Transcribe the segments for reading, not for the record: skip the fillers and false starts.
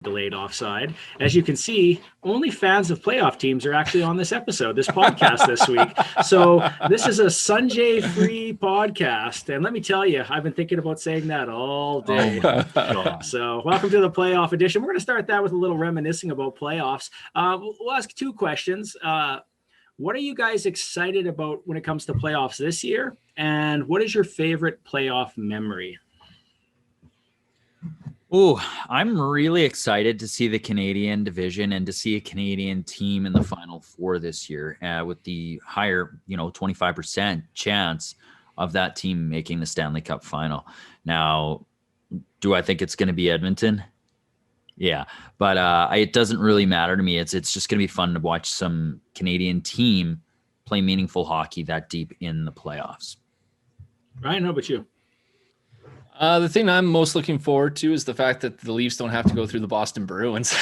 Delayed Offside. As you can see, only fans of playoff teams are actually on this podcast this week. So this is a Sanjay-free podcast. And let me tell you, I've been thinking about saying that all day. So welcome to the playoff edition. We're going to start that with a little reminiscing about playoffs. We'll ask two questions. What are you guys excited about when it comes to playoffs this year? And what is your favorite playoff memory? Oh, I'm really excited to see the Canadian division and to see a Canadian team in the Final Four this year with the higher, 25% chance of that team making the Stanley Cup final. Now, do I think it's going to be Edmonton? Yeah, but it doesn't really matter to me. It's just going to be fun to watch some Canadian team play meaningful hockey that deep in the playoffs. Ryan, how about you? The thing I'm most looking forward to is the fact that the Leafs don't have to go through the Boston Bruins.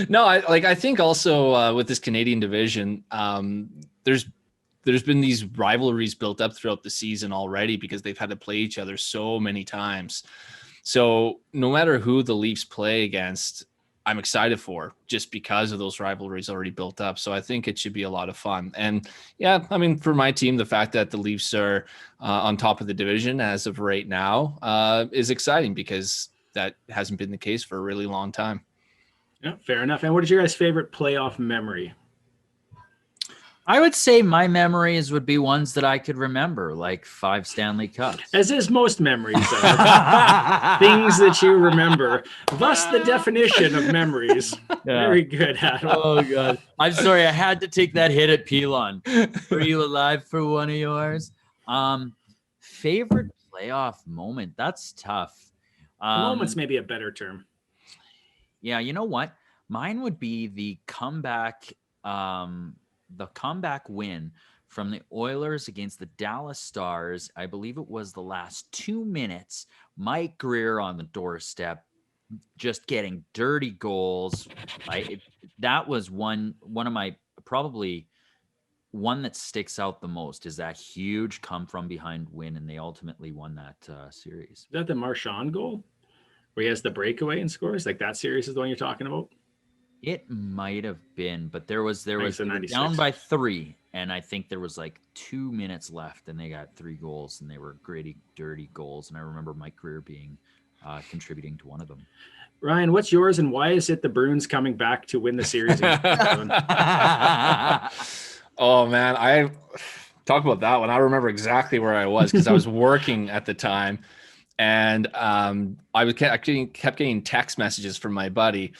No, I think also with this Canadian division, there's been these rivalries built up throughout the season already because they've had to play each other so many times. So no matter who the Leafs play against, I'm excited for just because of those rivalries already built up. So I think it should be a lot of fun. And yeah, I mean, for my team, the fact that the Leafs are on top of the division as of right now is exciting because that hasn't been the case for a really long time. Yeah, fair enough. And what is your guys' favorite playoff memory? I would say my memories would be ones that I could remember, like 5 Stanley Cups. As is most memories, things that you remember. Thus, the definition of memories. Yeah. Very good, Adam. Oh, God. I'm sorry. I had to take that hit at Pelon. Were you alive for one of yours? Favorite playoff moment? That's tough. Moment's maybe a better term. Yeah, you know what? Mine would be the comeback win from the Oilers against the Dallas Stars. I believe it was the last 2 minutes. Mike Greer on the doorstep, just getting dirty goals. That was one of my, probably one that sticks out the most, is that huge come from behind win, and they ultimately won that series. Is that the Marchand goal where he has the breakaway and scores? Like that series is the one you're talking about? It might have been, but there was down by 3, and I think there was like 2 minutes left, and they got 3 goals, and they were gritty, dirty goals. And I remember Mike Greer being contributing to one of them. Ryan, what's yours, and why is it the Bruins coming back to win the series? Oh man, I talk about that one. I remember exactly where I was because I was working at the time, and I kept getting text messages from my buddy.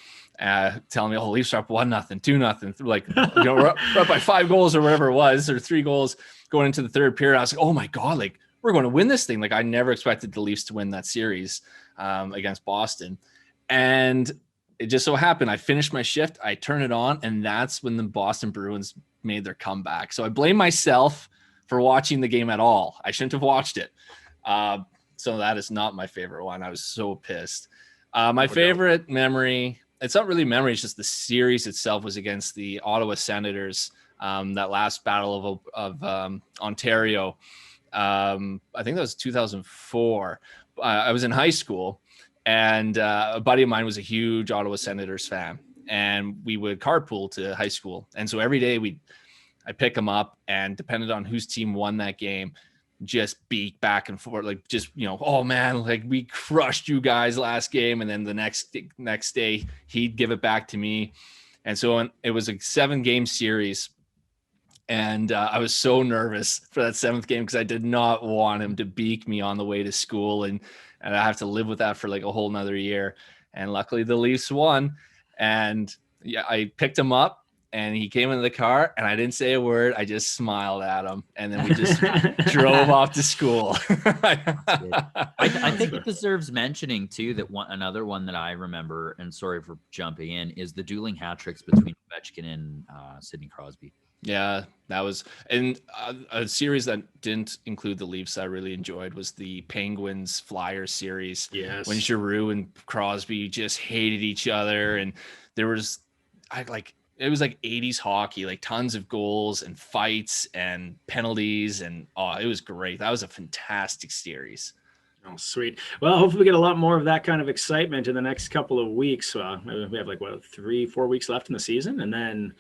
Telling me, oh, Leafs are up 1-0, 2-0, like, we're up by 5 goals or whatever it was, or 3 goals going into the third period. I was like, oh my God, like we're going to win this thing. Like I never expected the Leafs to win that series against Boston. And it just so happened, I finished my shift, I turned it on, and that's when the Boston Bruins made their comeback. So I blame myself for watching the game at all. I shouldn't have watched it. So that is not my favorite one. I was so pissed. My favorite memory, it's not really memory, it's just the series itself, was against the Ottawa Senators, that last battle of Ontario. I think that was 2004. I was in high school, and a buddy of mine was a huge Ottawa Senators fan, and we would carpool to high school. And so every day I'd pick him up, and depending on whose team won that game, just beat back and forth, like just, oh man, like we crushed you guys last game. And then the next day he'd give it back to me. And so it was a 7-game series. And I was so nervous for that 7th game because I did not want him to beak me on the way to school. And I have to live with that for like a whole nother year. And luckily the Leafs won. And yeah, I picked him up. And he came into the car, and I didn't say a word. I just smiled at him, and then we just drove off to school. I think it deserves mentioning too that another one that I remember, and sorry for jumping in, is the dueling hat tricks between Ovechkin and Sidney Crosby. Yeah, that was, and a series that didn't include the Leafs I really enjoyed was the Penguins Flyers series. Yes, when Giroux and Crosby just hated each other, and there was it was like 80s hockey, like tons of goals and fights and penalties. And it was great. That was a fantastic series. Oh, sweet. Well, hopefully we get a lot more of that kind of excitement in the next couple of weeks. We have 3-4 weeks left in the season, and then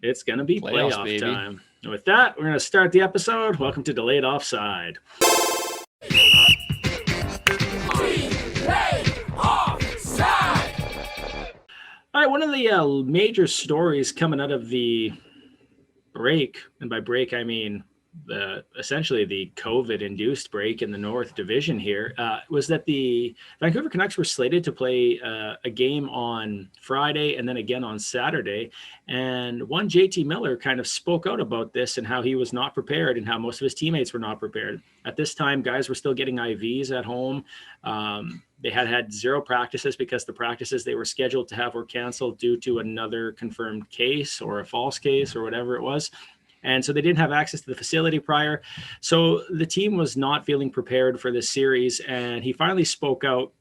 it's going to be playoff time. And with that, we're going to start the episode. Welcome to Delayed Offside. All right, one of the major stories coming out of the break, and by break I mean essentially the COVID-induced break in the North Division here, was that the Vancouver Canucks were slated to play a game on Friday and then again on Saturday. And one JT Miller kind of spoke out about this and how he was not prepared and how most of his teammates were not prepared. At this time, guys were still getting IVs at home. They had 0 practices because the practices they were scheduled to have were canceled due to another confirmed case or a false case or whatever it was. And so they didn't have access to the facility prior. So the team was not feeling prepared for this series. And he finally spoke out,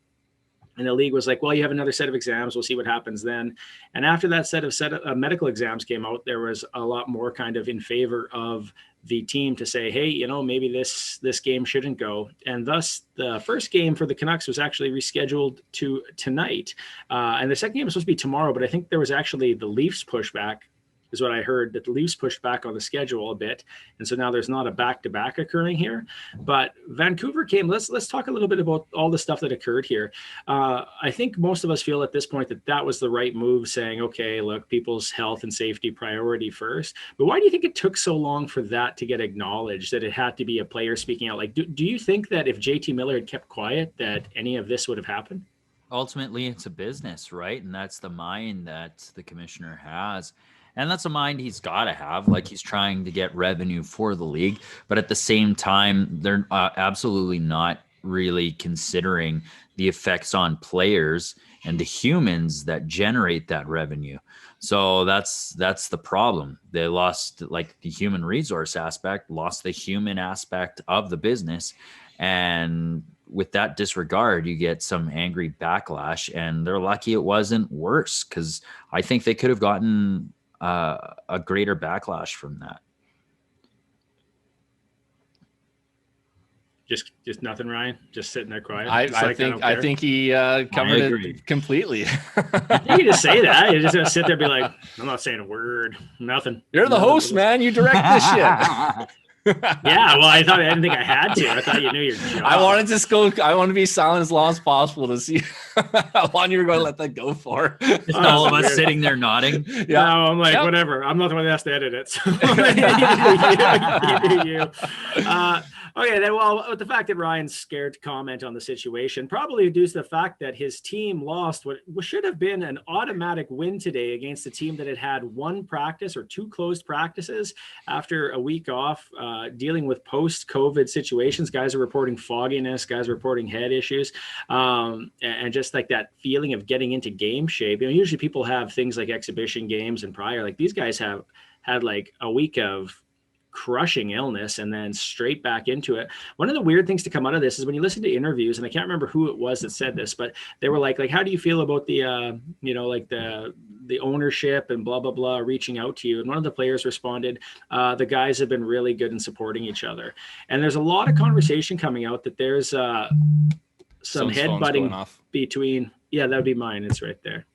and the league was like, well, you have another set of exams. We'll see what happens then. And after that set of medical exams came out, there was a lot more kind of in favor of the team to say, hey, maybe this game shouldn't go. And thus the first game for the Canucks was actually rescheduled to tonight. And the second game was supposed to be tomorrow, but I think there was actually the Leafs pushback, is what I heard, that the Leafs pushed back on the schedule a bit. And so now there's not a back-to-back occurring here. But Vancouver came, let's talk a little bit about all the stuff that occurred here. I think most of us feel at this point that was the right move, saying, okay, look, people's health and safety priority first. But why do you think it took so long for that to get acknowledged, that it had to be a player speaking out? Like, do you think that if JT Miller had kept quiet, that any of this would have happened? Ultimately, it's a business, right? And that's the mind that the commissioner has. And that's a mind he's got to have, like he's trying to get revenue for the league. But at the same time, they're absolutely not really considering the effects on players and the humans that generate that revenue. So that's the problem. They lost like the human resource aspect, lost the human aspect of the business. And with that disregard, you get some angry backlash, and they're lucky it wasn't worse, because I think they could have gotten a greater backlash from that. Just nothing, Ryan. Just sitting there quiet. I think he covered it completely. You can just say that. You're just gonna sit there and be like, I'm not saying a word. Nothing. You're the host, man. You direct this shit. Yeah, well, I didn't think I had to. I thought you knew your job. I wanted to be silent as long as possible to see how long you were going to let that go for. Just all of us sitting there nodding. Yeah, no, I'm like, whatever. I'm not the one that has to edit it. So you. Okay, then, well, with the fact that Ryan's scared to comment on the situation, probably due to the fact that his team lost what should have been an automatic win today against a team that had 1 practice or 2 closed practices after a week off, dealing with post-COVID situations. Guys are reporting fogginess, guys are reporting head issues, and just like that feeling of getting into game shape. Usually people have things like exhibition games and prior. Like these guys have had like a week of crushing illness and then straight back into it. One of the weird things to come out of this is when you listen to interviews, and I can't remember who it was that said this, but they were like, how do you feel about the the ownership and blah blah blah reaching out to you? And one of the players responded, the guys have been really good in supporting each other. And there's a lot of conversation coming out that there's some headbutting between, that would be mine, it's right there.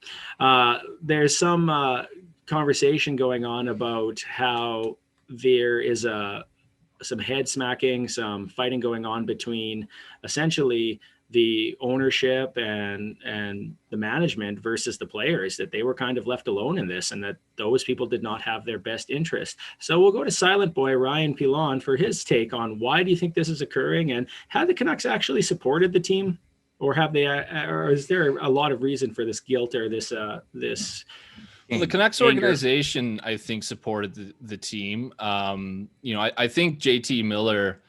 There's some conversation going on about how there is some head smacking, some fighting going on between essentially the ownership and the management versus the players, that they were kind of left alone in this, and that those people did not have their best interest. So we'll go to Silent Boy Ryan Pilon for his take on why do you think this is occurring, and have the Canucks actually supported the team, or have they, or is there a lot of reason for this guilt or this Well, the Canucks organization, I think, supported the team. I think JT Miller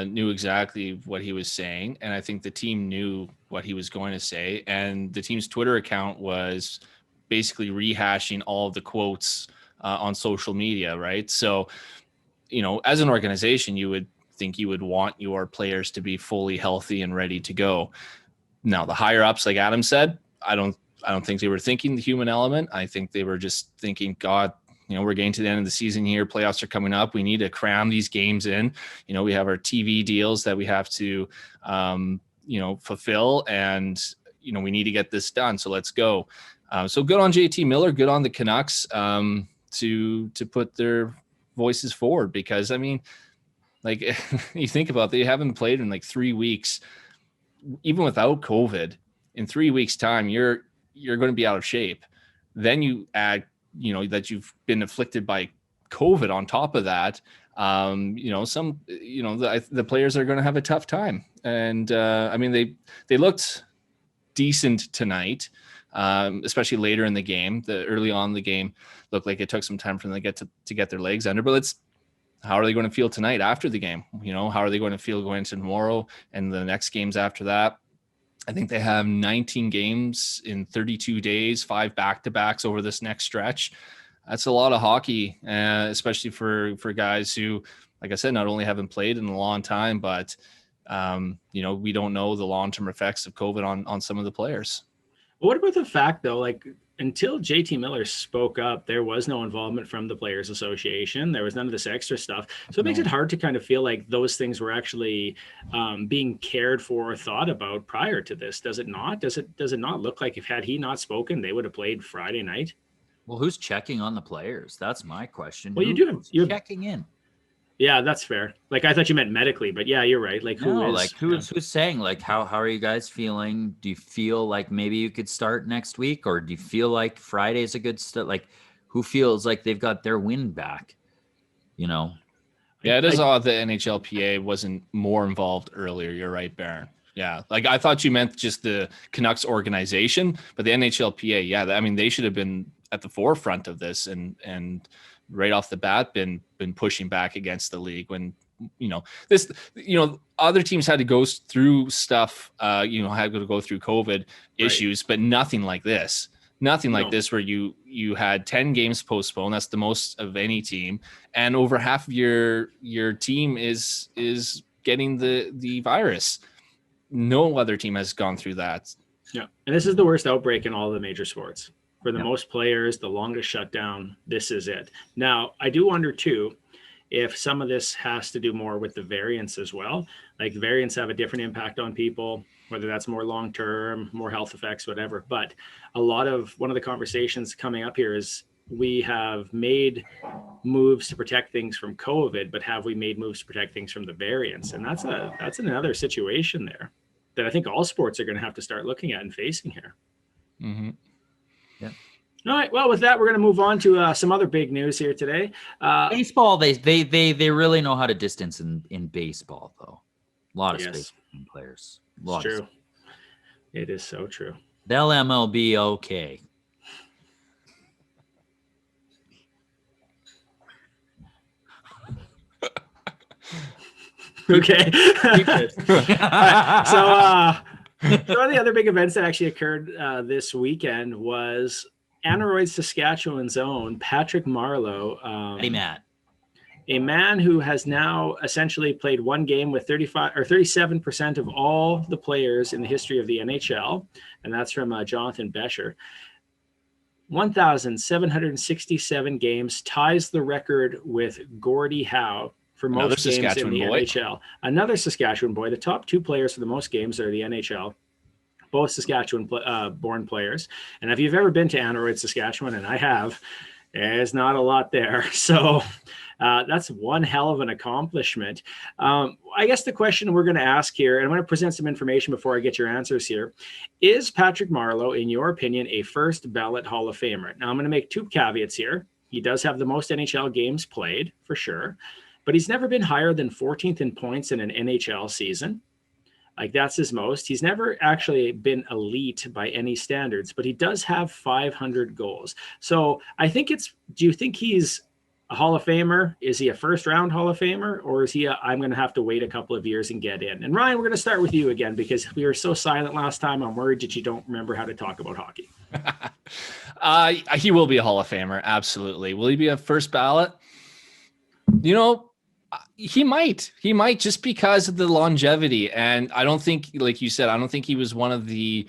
knew exactly what he was saying, and I think the team knew what he was going to say. And the team's Twitter account was basically rehashing all of the quotes on social media, right? So, as an organization, you would think you would want your players to be fully healthy and ready to go. Now, the higher ups, like Adam said, I don't think they were thinking the human element. I think they were just thinking, God, we're getting to the end of the season here. Playoffs are coming up. We need to cram these games in. We have our TV deals that we have to, fulfill, and we need to get this done. So let's go. So good on JT Miller, good on the Canucks to put their voices forward, because I mean, like, you think about it, they haven't played in like 3 weeks, even without COVID. In 3 weeks' time, you're going to be out of shape. Then you add, that you've been afflicted by COVID on top of that. The players are going to have a tough time. And I mean, they looked decent tonight, especially later in the game. The early on in the game looked like it took some time for them to get their legs under. But how are they going to feel tonight after the game? How are they going to feel going into tomorrow and the next games after that? I think they have 19 games in 32 days, 5 back-to-backs over this next stretch. That's a lot of hockey, especially for guys who, like I said, not only haven't played in a long time, but we don't know the long-term effects of COVID on some of the players. What about the fact, though, like, until JT Miller spoke up, there was no involvement from the Players Association. There was none of this extra stuff. So it makes it hard to kind of feel like those things were actually being cared for or thought about prior to this. Does it not? Does it not look like had he not spoken, they would have played Friday night? Well, who's checking on the players? That's my question. Well, who's checking in. Yeah, that's fair. Like, I thought you meant medically, but yeah, you're right. Like, who's saying, like, how are you guys feeling? Do you feel like maybe you could start next week, or do you feel like Friday's a good start? Like, who feels like they've got their wind back? Yeah, it is odd the NHLPA wasn't more involved earlier. You're right, Baron. Yeah, like, I thought you meant just the Canucks organization, but the NHLPA, yeah, I mean, they should have been at the forefront of this and right off the bat been pushing back against the league when other teams had to go through stuff, had to go through COVID issues, but nothing like this. Nothing like this, where you had 10 games postponed. That's the most of any team, and over half of your team is getting the virus. No other team has gone through that. Yeah, and this is the worst outbreak in all the major sports. For the most players, the longest shutdown, this is it. Now, I do wonder, too, if some of this has to do more with the variants as well. Like, the variants have a different impact on people, whether that's more long-term, more health effects, whatever. But one of the conversations coming up here is, we have made moves to protect things from COVID, but have we made moves to protect things from the variants? And that's another situation there that I think all sports are going to have to start looking at and facing here. Mm-hmm. Yeah. All right. Well, with that, we're going to move on to some other big news here today. Baseball, they really know how to distance in baseball, though. A lot of space between players. It's true. It is so true. They'll MLB okay. Okay. Right. So one of the other big events that actually occurred this weekend was Aneroid, Saskatchewan's own Patrick Marleau. A man who has now essentially played one game with 37% of all the players in the history of the NHL. And that's from Jonathan Bescher. 1,767 games, ties the record with Gordie Howe for most games in the NHL. Another Saskatchewan boy. The top 2 players for the most games are the NHL, both Saskatchewan-born players. And if you've ever been to Aneroid, Saskatchewan, and I have, there's not a lot there. So that's one hell of an accomplishment. I guess the question we're going to ask here, and I'm going to present some information before I get your answers here. Is Patrick Marleau, in your opinion, a first ballot Hall of Famer? Now, I'm going to make 2 caveats here. He does have the most NHL games played, for sure. But he's never been higher than 14th in points in an NHL season. Like, that's his most. He's never actually been elite by any standards, but he does have 500 goals. So I think do you think he's a Hall of Famer? Is he a first round Hall of Famer? Or is he I'm going to have to wait a couple of years and get in? And Ryan, we're going to start with you again, because we were so silent last time. I'm worried that you don't remember how to talk about hockey. He will be a Hall of Famer. Absolutely. Will he be a first ballot? He might just because of the longevity. And I don't think, like you said, I don't think he was one of the,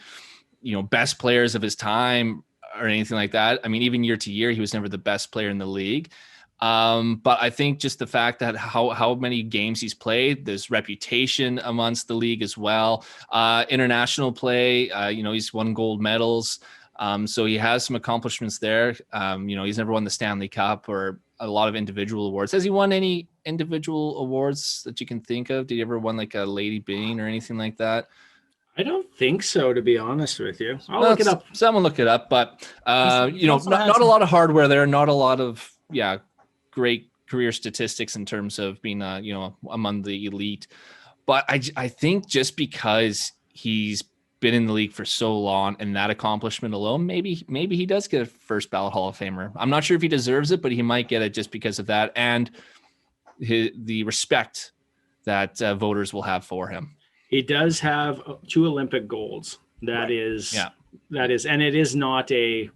best players of his time or anything like that. I mean, even year to year, he was never the best player in the league. But I think just the fact that how many games he's played, there's reputation amongst the league as well. International play, he's won gold medals. So he has some accomplishments there. He's never won the Stanley Cup or a lot of individual awards. Has he won any individual awards that you can think of? Did he ever won like a Lady Byng or anything like that? I don't think so, to be honest with you. I'll look it up. Someone look it up, but not a lot of hardware there, not a lot of great career statistics in terms of being among the elite. But I think just because he's been in the league for so long and that accomplishment alone, maybe he does get a first ballot Hall of Famer. I'm not sure if he deserves it, but he might get it just because of that and the respect that voters will have for him. He does have 2 Olympic golds. That is, and it is not a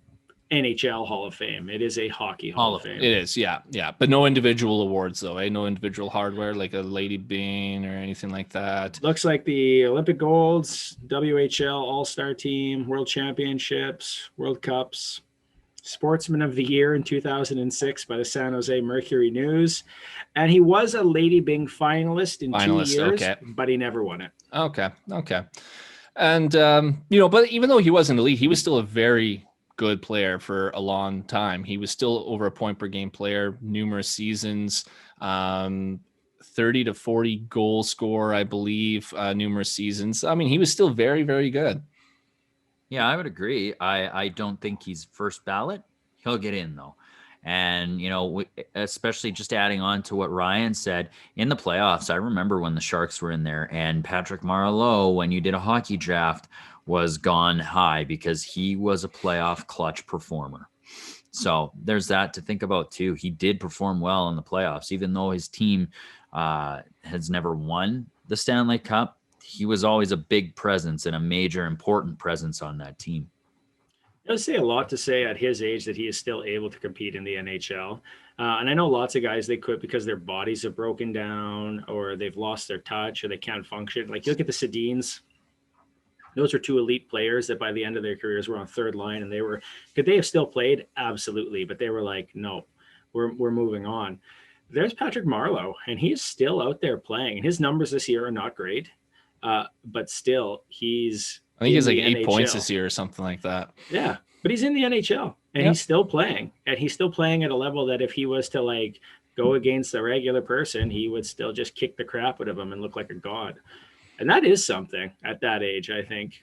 NHL Hall of Fame. It is a hockey Hall of Fame. It is, yeah. But no individual awards though, no individual hardware like a Lady Byng or anything like that. Looks like the Olympic golds, WHL All-Star Team, World Championships, World Cups, Sportsman of the Year in 2006 by the San Jose Mercury News. And he was a Lady Byng finalist in 2 years, but he never won it. Okay. And, but even though he wasn't elite, he was still a very good player for a long time. He was still over a point per game player, numerous seasons, 30 to 40 goal scorer, I believe, numerous seasons. I mean, he was still very, very good. Yeah, I would agree. I don't think he's first ballot. He'll get in though. And, especially just adding on to what Ryan said in the playoffs, I remember when the Sharks were in there and Patrick Marleau, when you did a hockey draft, was gone high because he was a playoff clutch performer. So there's that to think about too. He did perform well in the playoffs, even though his team has never won the Stanley Cup. He was always a big presence and a major important presence on that team. It does say a lot to say at his age that he is still able to compete in the NHL. And I know lots of guys, they quit because their bodies have broken down or they've lost their touch or they can't function. Like you look at the Sedins, those are 2 elite players that by the end of their careers were on third line and could they have still played? Absolutely. But they were like, no, we're moving on. There's Patrick Marleau and he's still out there playing. And his numbers this year are not great. But still I think he's like 8 points this year or something like that. Yeah, but he's in the NHL and he's still playing, and he's still playing at a level that if he was to like go against a regular person, he would still just kick the crap out of him and look like a god. And that is something at that age, I think.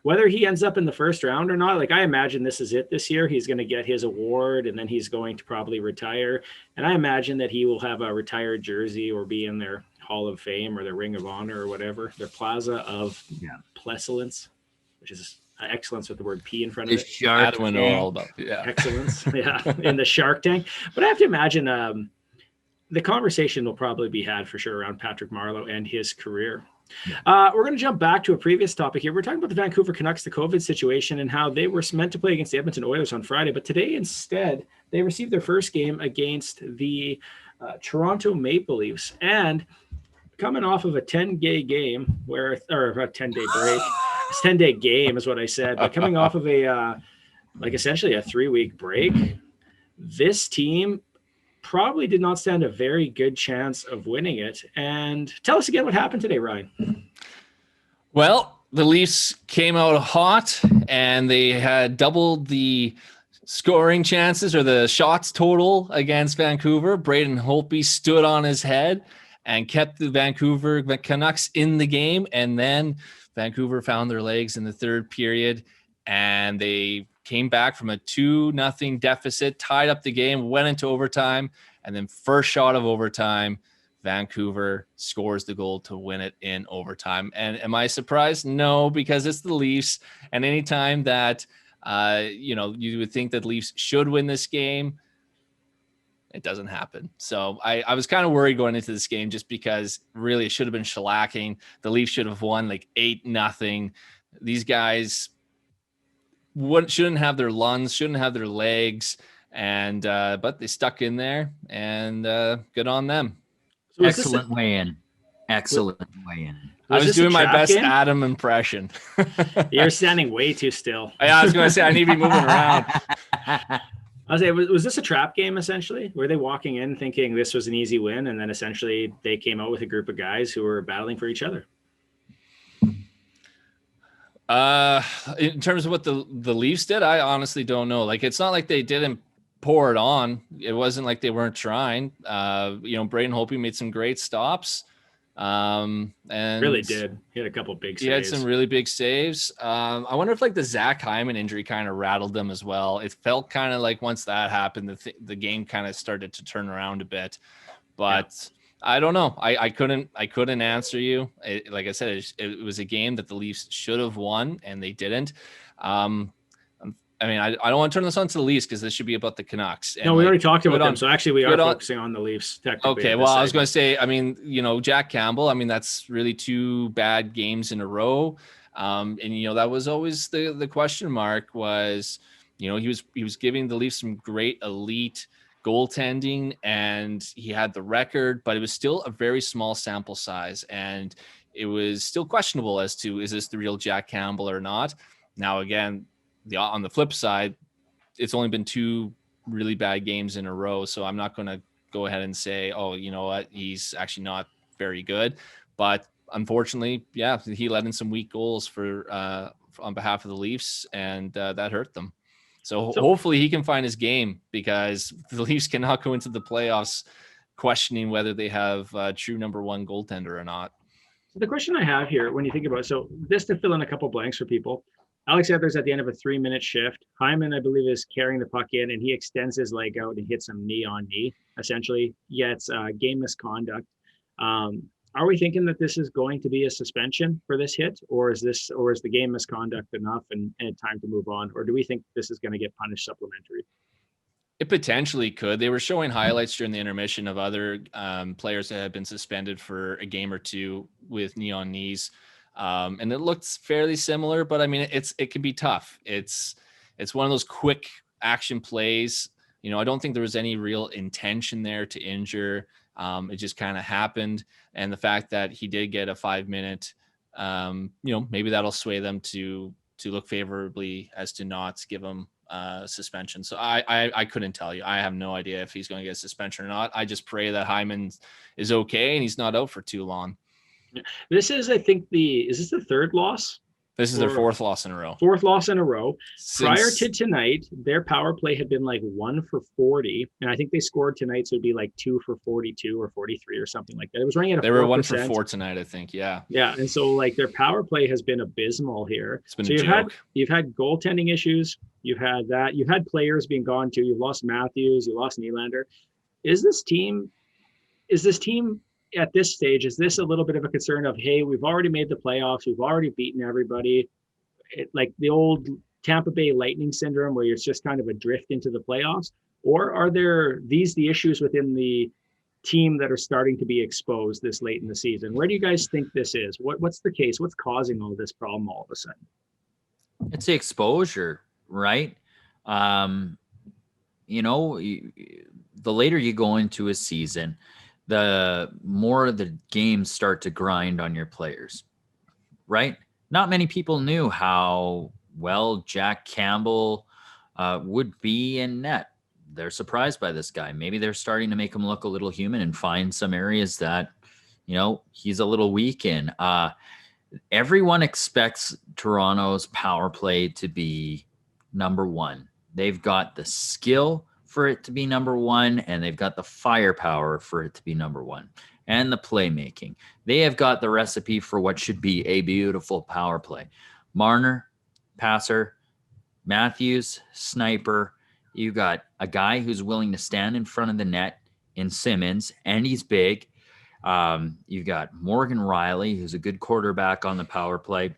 Whether he ends up in the first round or not, like I imagine this is it this year. He's going to get his award and then he's going to probably retire. And I imagine that he will have a retired jersey or be in their Hall of Fame or their Ring of Honor or whatever, their Plaza of Pleasance, which is excellence with the word P in front of it. Shark Excellence. In the Shark Tank. But I have to imagine the conversation will probably be had for sure around Patrick Marleau and his career. We're going to jump back to a previous topic here. We're talking about the Vancouver Canucks, the COVID situation, and how they were meant to play against the Edmonton Oilers on Friday. But today, instead, they received their first game against the Toronto Maple Leafs. And coming off of a 10-day game or a 10-day break, it's 10-day game is what I said, but coming off of a essentially a 3-week break, this team probably did not stand a very good chance of winning it. And tell us again what happened today, Ryan. Well, the Leafs came out hot and they had doubled the scoring chances or the shots total against Vancouver. Braden Holtby stood on his head and kept the Vancouver Canucks in the game. And then Vancouver found their legs in the third period and they came back from a 2-0 deficit, tied up the game, went into overtime, and then first shot of overtime, Vancouver scores the goal to win it in overtime. And am I surprised? No, because it's the Leafs. And anytime that, you would think that the Leafs should win this game, it doesn't happen. So I was kind of worried going into this game just because really it should have been shellacking. The Leafs should have won like 8-0. These guys shouldn't have their lungs, shouldn't have their legs, and but they stuck in there, and good on them. So excellent weigh-in. Excellent weigh-in. I was doing my best Adam impression. You're standing way too still. Yeah, I was going to say I need to be moving around. I was say, was this a trap game essentially? Were they walking in thinking this was an easy win, and then essentially they came out with a group of guys who were battling for each other? In terms of what the Leafs did, I honestly don't know. Like, it's not like they didn't pour it on. It wasn't like they weren't trying. Braden Holtby made some great stops. And really did. He had a couple big saves. He had some really big saves. I wonder if like the Zach Hyman injury kind of rattled them as well. It felt kind of like once that happened, the game kind of started to turn around a bit. But I don't know. I couldn't answer you. Like I said, it was a game that the Leafs should have won and they didn't. I don't want to turn this on to the Leafs because this should be about the Canucks. And we already talked about them. So actually we are focusing on the Leafs technically. Okay. Well, I was going to say, Jack Campbell, that's really 2 bad games in a row. That was always the question mark was, he was giving the Leafs some great elite goaltending and he had the record, but it was still a very small sample size. And it was still questionable as to, is this the real Jack Campbell or not? Now, again, on the flip side, it's only been 2 really bad games in a row. So I'm not going to go ahead and say, oh, you know what, he's actually not very good. But unfortunately, he let in some weak goals on behalf of the Leafs, and that hurt them. So hopefully he can find his game, because the Leafs cannot go into the playoffs questioning whether they have a true number 1 goaltender or not. The question I have here, when you think about it, so this to fill in a couple blanks for people, Alex Edler's at the end of a 3-minute shift. Hyman, I believe, is carrying the puck in, and he extends his leg out and hits him knee on knee, essentially. Gets game misconduct. Are we thinking that this is going to be a suspension for this hit, or is the game misconduct enough and time to move on? Or do we think this is going to get punished supplementary? It potentially could. They were showing highlights during the intermission of other players that had been suspended for a game or 2 with knee on knees. And it looks fairly similar, but it can be tough. It's one of those quick action plays. I don't think there was any real intention there to injure. It just kind of happened. And the fact that he did get a 5-minute, maybe that'll sway them to look favorably as to not give him suspension. So I couldn't tell you. I have no idea if he's going to get a suspension or not. I just pray that Hyman is okay and he's not out for too long. This is, I think, is this the 3rd loss? This is their 4th loss in a row. 4th loss in a row. Prior to tonight, their power play had been like 1 for 40. And I think they scored tonight. So it'd be like 2 for 42 or 43 or something like that. It was running at a 4%. They were 1 for 4 tonight, I think. Yeah. Yeah. And so like their power play has been abysmal here. It's been a joke. You've had goaltending issues. You've had that. You've had players being gone too. You've lost Matthews. You lost Nylander. Is this team at this stage, is this a little bit of a concern of, hey, we've already made the playoffs, we've already beaten everybody, like the old Tampa Bay Lightning syndrome where it's just kind of a drift into the playoffs? Or are these the issues within the team that are starting to be exposed this late in the season? Where do you guys think this is? What's the case? What's causing all this problem all of a sudden? It's the exposure, right? The later you go into a season, the more the games start to grind on your players, right? Not many people knew how well Jack Campbell would be in net. They're surprised by this guy. Maybe they're starting to make him look a little human and find some areas that, he's a little weak in. Everyone expects Toronto's power play to be number 1. They've got the skill for it to be number 1, and they've got the firepower for it to be number 1, and the playmaking. They have got the recipe for what should be a beautiful power play. Marner, passer, Matthews, sniper. You got a guy who's willing to stand in front of the net in Simmons, and he's big. You've got Morgan Riley, who's a good quarterback on the power play.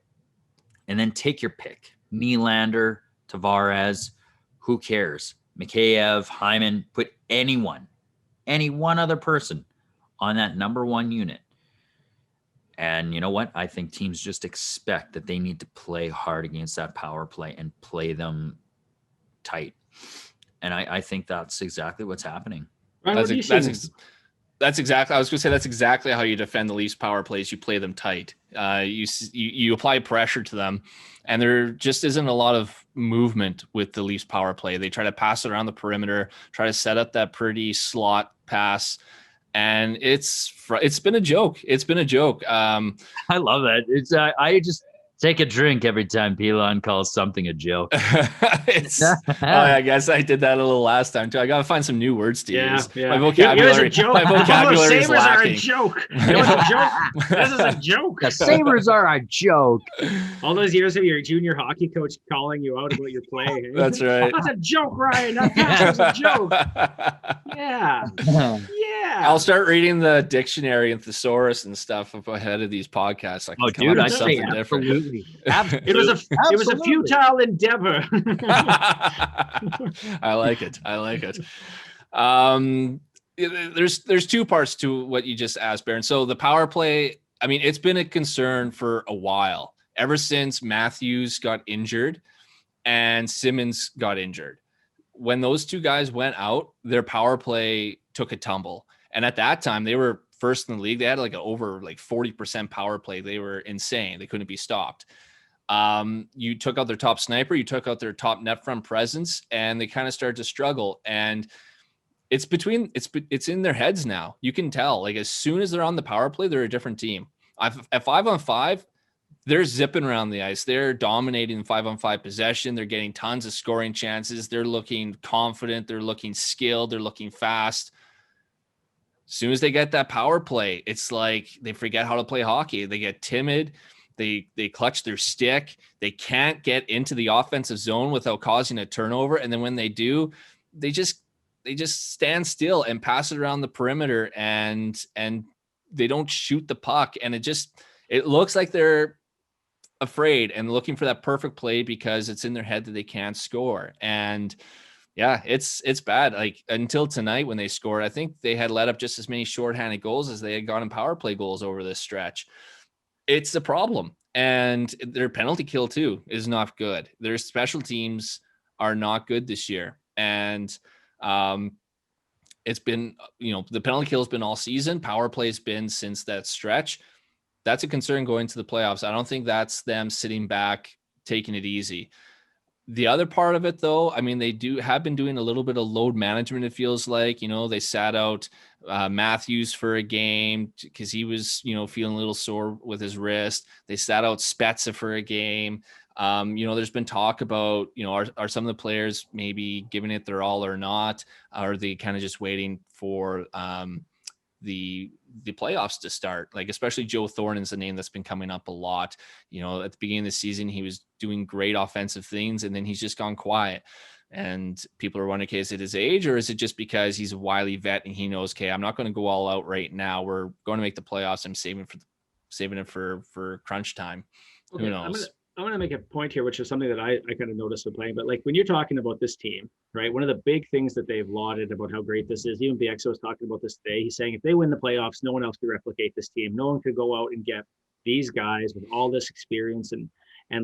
And then take your pick. Nylander, Tavares, who cares? Mikheyev, Hyman, put any one other person on that number 1 unit. And you know what? I think teams just expect that they need to play hard against that power play and play them tight. And I think that's exactly what's happening. Ryan, That's exactly. I was going to say that's exactly how you defend the Leafs power plays. You play them tight. You apply pressure to them, and there just isn't a lot of movement with the Leafs power play. They try to pass it around the perimeter, try to set up that pretty slot pass, and it's been a joke. It's been a joke. I love that. It's I just take a drink every time Pilon calls something a joke. I guess I did that a little last time too. I gotta find some new words to use. Yeah. My vocabulary is lacking. Are a joke. It was a joke. This is a joke. The Sabres are a joke. All those years of your junior hockey coach calling you out about your play. Hey? That's right. That's a joke, Ryan. That was a joke. Yeah. I'll start reading the dictionary and thesaurus and stuff ahead of these podcasts. I say absolutely. It was a futile endeavor. I like it. There's two parts to what you just asked, Baron. So the power play, I mean, it's been a concern for a while, ever since Matthews got injured and Simmons got injured. When those two guys went out, their power play took a tumble. And at that time, they were first in the league. They had over 40% power play. They were insane. They couldn't be stopped. You took out their top sniper, you took out their top net front presence, and they kind of started to struggle. And it's in their heads now. You can tell, as soon as they're on the power play, they're a different team. At 5-on-5, they're zipping around the ice. They're dominating 5-on-5 possession. They're getting tons of scoring chances. They're looking confident. They're looking skilled. They're looking fast. As soon as they get that power play, it's like they forget how to play hockey. They get timid. They clutch their stick. They can't get into the offensive zone without causing a turnover. And then when they do, they just stand still and pass it around the perimeter, and they don't shoot the puck. And it looks like they're afraid and looking for that perfect play because it's in their head that they can't score. And yeah, it's bad. Until tonight when they scored, I think they had let up just as many shorthanded goals as they had gotten power play goals over this stretch. It's a problem. And their penalty kill too is not good. Their special teams are not good this year. And it's been, the penalty kill has been all season. Power play has been since that stretch. That's a concern going to the playoffs. I don't think that's them sitting back, taking it easy. The other part of it, though, I mean, they have been doing a little bit of load management. It feels like, they sat out Matthews for a game because he was, feeling a little sore with his wrist. They sat out Spezza for a game. There's been talk about, are some of the players maybe giving it their all or not? Are they kind of just waiting for the playoffs to start? Especially Joe Thornton's a name that's been coming up a lot. At the beginning of the season, he was doing great offensive things, and then he's just gone quiet. And people are wondering, okay, is it his age, or is it just because he's a wily vet and he knows, okay, I'm not going to go all out right now. We're going to make the playoffs. I'm saving it for crunch time. Okay, who knows? I'm going to make a point here, which is something that I kind of noticed with playing. But when you're talking about this team, right, one of the big things that they've lauded about how great this is, even BXO was talking about this today. He's saying if they win the playoffs, no one else could replicate this team. No one could go out and get these guys with all this experience and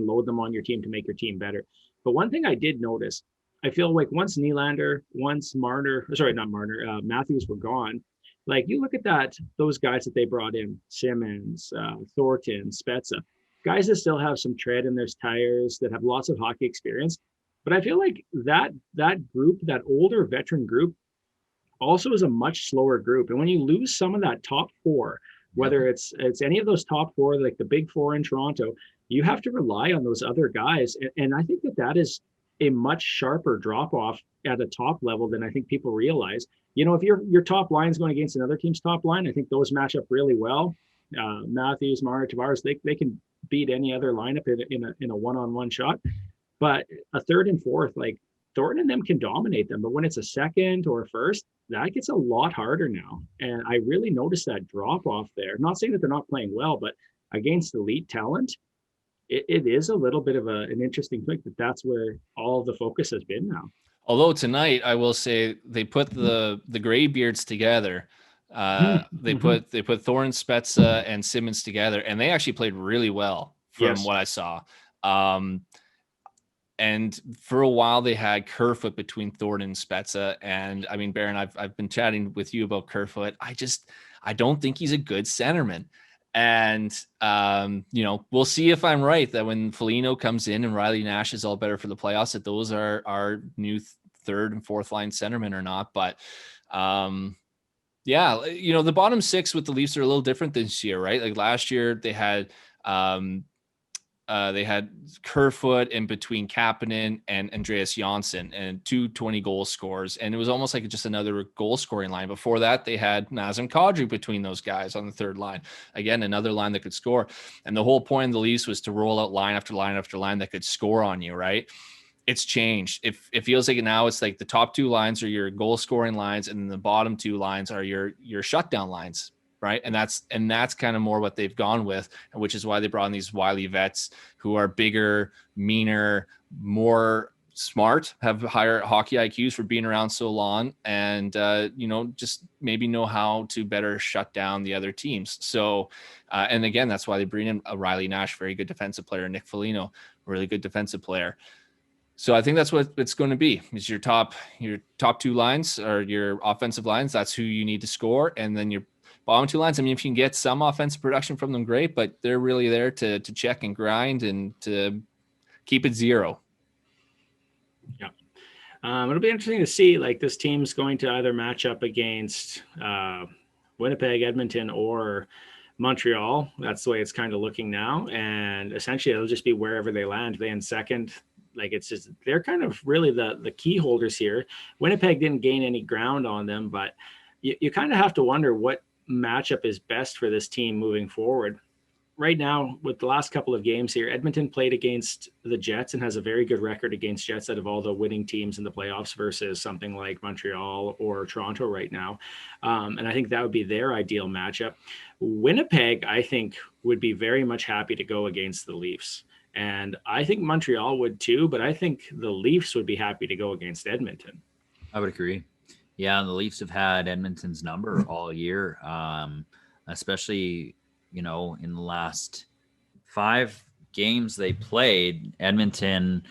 load them on your team to make your team better. But one thing I did notice, I feel like once Nylander, once Matthews were gone, you look at those guys that they brought in, Simmons, Thornton, Spezza, guys that still have some tread in their tires, that have lots of hockey experience. But I feel like that group, that older veteran group, also is a much slower group. And when you lose some of that top four, whether it's any of those top four, like the big four in Toronto, you have to rely on those other guys. And I think that is a much sharper drop off at a top level than I think people realize. If your top line is going against another team's top line, I think those match up really well. Matthews, Marner, Tavares, they can beat any other lineup in a one-on-one shot. But a third and fourth, Thornton and them can dominate them. But when it's a second or a first, that gets a lot harder now. And I really noticed that drop off there. Not saying that they're not playing well, but against elite talent, it is a little bit of an interesting thing that's where all the focus has been now. Although tonight, I will say they put the Graybeards together. They put Thornton, Spezza, and Simmons together, and they actually played really well from what I saw. And for a while they had Kerfoot between Thornton and Spezza. And I mean, Baron, I've been chatting with you about Kerfoot. I don't think he's a good centerman. And, we'll see if I'm right that when Foligno comes in and Riley Nash is all better for the playoffs, that those are our new third and fourth line centermen or not. But, the bottom six with the Leafs are a little different this year, right? Like last year they had Kerfoot in between Kapanen and Andreas Janssen and 220 goal scorers. And it was almost like just another goal scoring line. Before that, they had Nazem Kadri between those guys on the third line. Again, another line that could score. And the whole point of the Leafs was to roll out line after line after line that could score on you, right? It's changed. It feels like now it's like the top two lines are your goal scoring lines, and the bottom two lines are your shutdown lines. Right. And that's kind of more what they've gone with, which is why they brought in these wily vets who are bigger, meaner, more smart, have higher hockey IQs for being around so long, and, just maybe know how to better shut down the other teams. So, and again, that's why they bring in a Riley Nash, very good defensive player, Nick Foligno, really good defensive player. So I think that's what it's going to be, is your top two lines or your offensive lines. That's who you need to score. And then your bottom two lines, I mean, if you can get some offensive production from them, great, but they're really there to check and grind and to keep it zero. Yeah. It'll be interesting to see, like, this team's going to either match up against Winnipeg, Edmonton, or Montreal. That's the way it's kind of looking now. And essentially it'll just be wherever they land. They in second. Like, it's just, they're kind of really the key holders here. Winnipeg didn't gain any ground on them, but you kind of have to wonder what matchup is best for this team moving forward. Right now, with the last couple of games here, Edmonton played against the Jets and has a very good record against Jets out of all the winning teams in the playoffs versus something like Montreal or Toronto right now. And I think that would be their ideal matchup. Winnipeg, I think, would be very much happy to go against the Leafs. And I think Montreal would too, but I think the Leafs would be happy to go against Edmonton. I would agree. Yeah, and the Leafs have had Edmonton's number all year, especially, in the last 5 games they played. Edmonton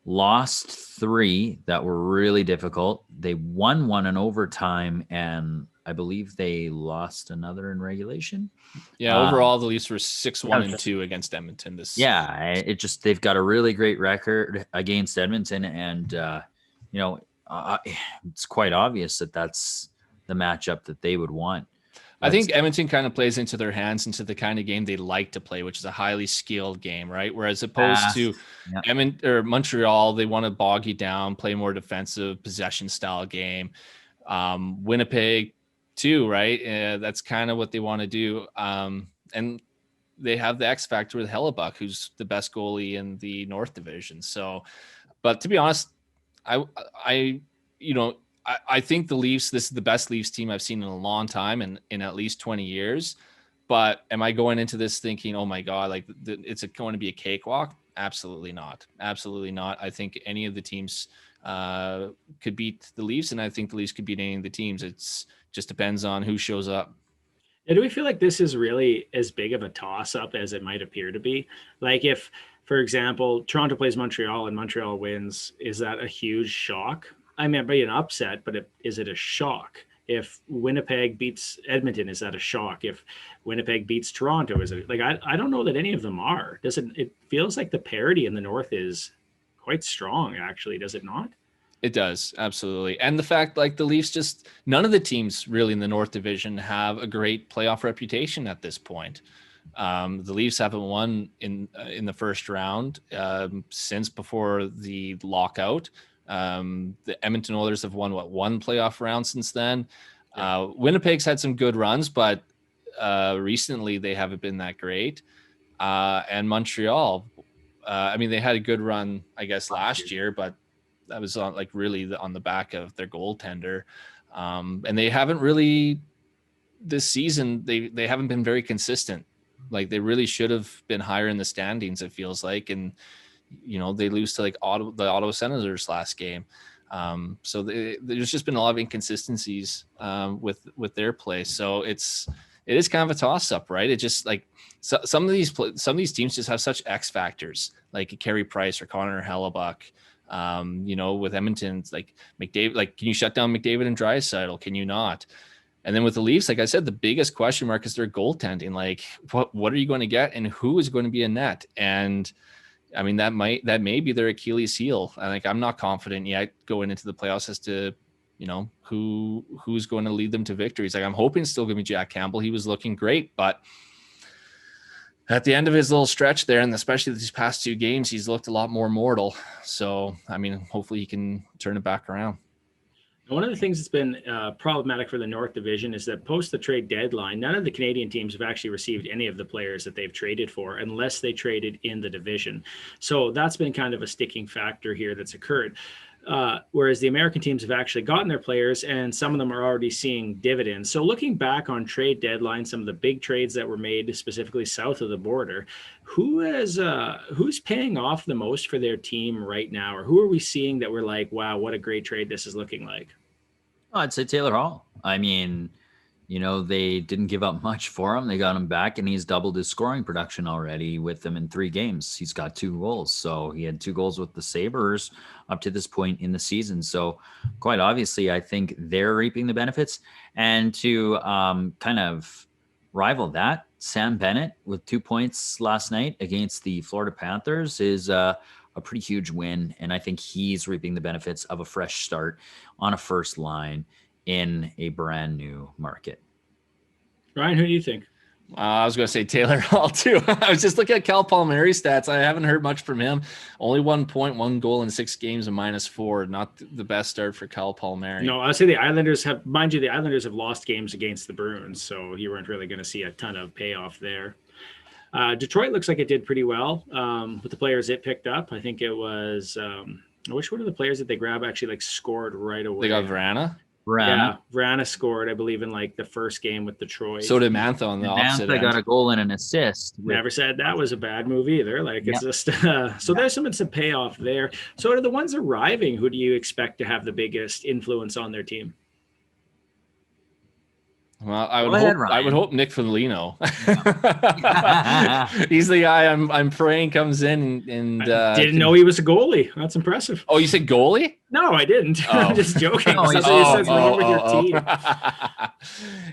lost 3 that were really difficult. They won 1 in overtime, and I believe they lost another in regulation. Yeah, overall the Leafs were 6-1-2 against Edmonton. They've got a really great record against Edmonton, and it's quite obvious that that's the matchup that they would want. I think Edmonton kind of plays into their hands, into the kind of game they like to play, which is a highly skilled game, right? Whereas opposed to Edmonton or Montreal, they want to bog you down, play more defensive possession style game. Winnipeg too, right? That's kind of what they want to do. And they have the X factor with Hellebuck, who's the best goalie in the North Division. So, but to be honest, I think the Leafs, this is the best Leafs team I've seen in a long time and in at least 20 years. But am I going into this thinking, oh my God, like it's going to be a cakewalk? Absolutely not. Absolutely not. I think any of the teams could beat the Leafs, and I think the Leafs could beat any of the teams. It's just depends on who shows up. Yeah, do we feel like this is really as big of a toss-up as it might appear to be? Like, if, for example, Toronto plays Montreal and Montreal wins, is that a huge shock? I mean, it'd be an upset, but is it a shock? If Winnipeg beats Edmonton, is that a shock? If Winnipeg beats Toronto, is it like, I don't know that any of them are. It feels like the parity in the North is quite strong, actually, does it not? It does, absolutely. And the fact, like, the Leafs, none of the teams really in the North Division have a great playoff reputation at this point. The Leafs haven't won in the first round since before the lockout. The Edmonton Oilers have won one playoff round since then. Winnipeg's had some good runs, but recently they haven't been that great. And Montreal, they had a good run, I guess, last year, but that was on the back of their goaltender. And they haven't really this season. They haven't been very consistent. Like, they really should have been higher in the standings, it feels like. And, they lose to the Ottawa Senators last game. So there's just been a lot of inconsistencies with their play. So it's it is kind of a toss up, right? It just like some of these teams just have such X factors, like Carey Price or Connor Hellebuck. With Edmonton, it's like McDavid, like, can you shut down McDavid and Draisaitl? Can you not? And then with the Leafs, like I said, the biggest question mark is their goaltending. Like, what are you going to get, and who is going to be in net? And I mean, that may be their Achilles heel. And like, I'm not confident yet going into the playoffs as to, who's going to lead them to victories. Like, I'm hoping it's still going to be Jack Campbell. He was looking great, but at the end of his little stretch there, and especially these past 2 games, he's looked a lot more mortal. So, I mean, hopefully he can turn it back around. One of the things that's been problematic for the North Division is that post the trade deadline, none of the Canadian teams have actually received any of the players that they've traded for unless they traded in the division. So that's been kind of a sticking factor here that's occurred. Whereas the American teams have actually gotten their players, and some of them are already seeing dividends. So looking back on trade deadline, some of the big trades that were made specifically south of the border, who's paying off the most for their team right now? Or who are we seeing that we're like, wow, what a great trade this is looking like? Oh, I'd say Taylor Hall. I mean, they didn't give up much for him. They got him back, and he's doubled his scoring production already with them in 3 games. He's got 2 goals. So he had 2 goals with the Sabres up to this point in the season. So quite obviously, I think they're reaping the benefits. And to kind of rival that, Sam Bennett with 2 points last night against the Florida Panthers is a pretty huge win. And I think he's reaping the benefits of a fresh start on a first line in a brand new market. Ryan, who do you think? I was going to say Taylor Hall too. I was just looking at Cal Palmieri's stats. I haven't heard much from him. Only 1 point, 1 goal in 6 games, and -4. Not the best start for Cal Palmieri. No, I'll say the Islanders have lost games against the Bruins, so you weren't really going to see a ton of payoff there. Detroit looks like it did pretty well with the players it picked up. I think it was which one of the players that they grab actually scored right away? They got Vrana. Yeah, Vrana scored, I believe, in the first game with Detroit. So did Mantha on the opposite end. Got a goal and an assist. Never said that was a bad move either. It's just so there's some payoff there. So, are the ones arriving, who do you expect to have the biggest influence on their team? Well, I would hope Nick Foligno. He's the guy I'm praying comes in and didn't know he was a goalie. That's impressive. Oh, you said goalie? No, I didn't. Oh. I'm just joking. That's what you said wrong with your team.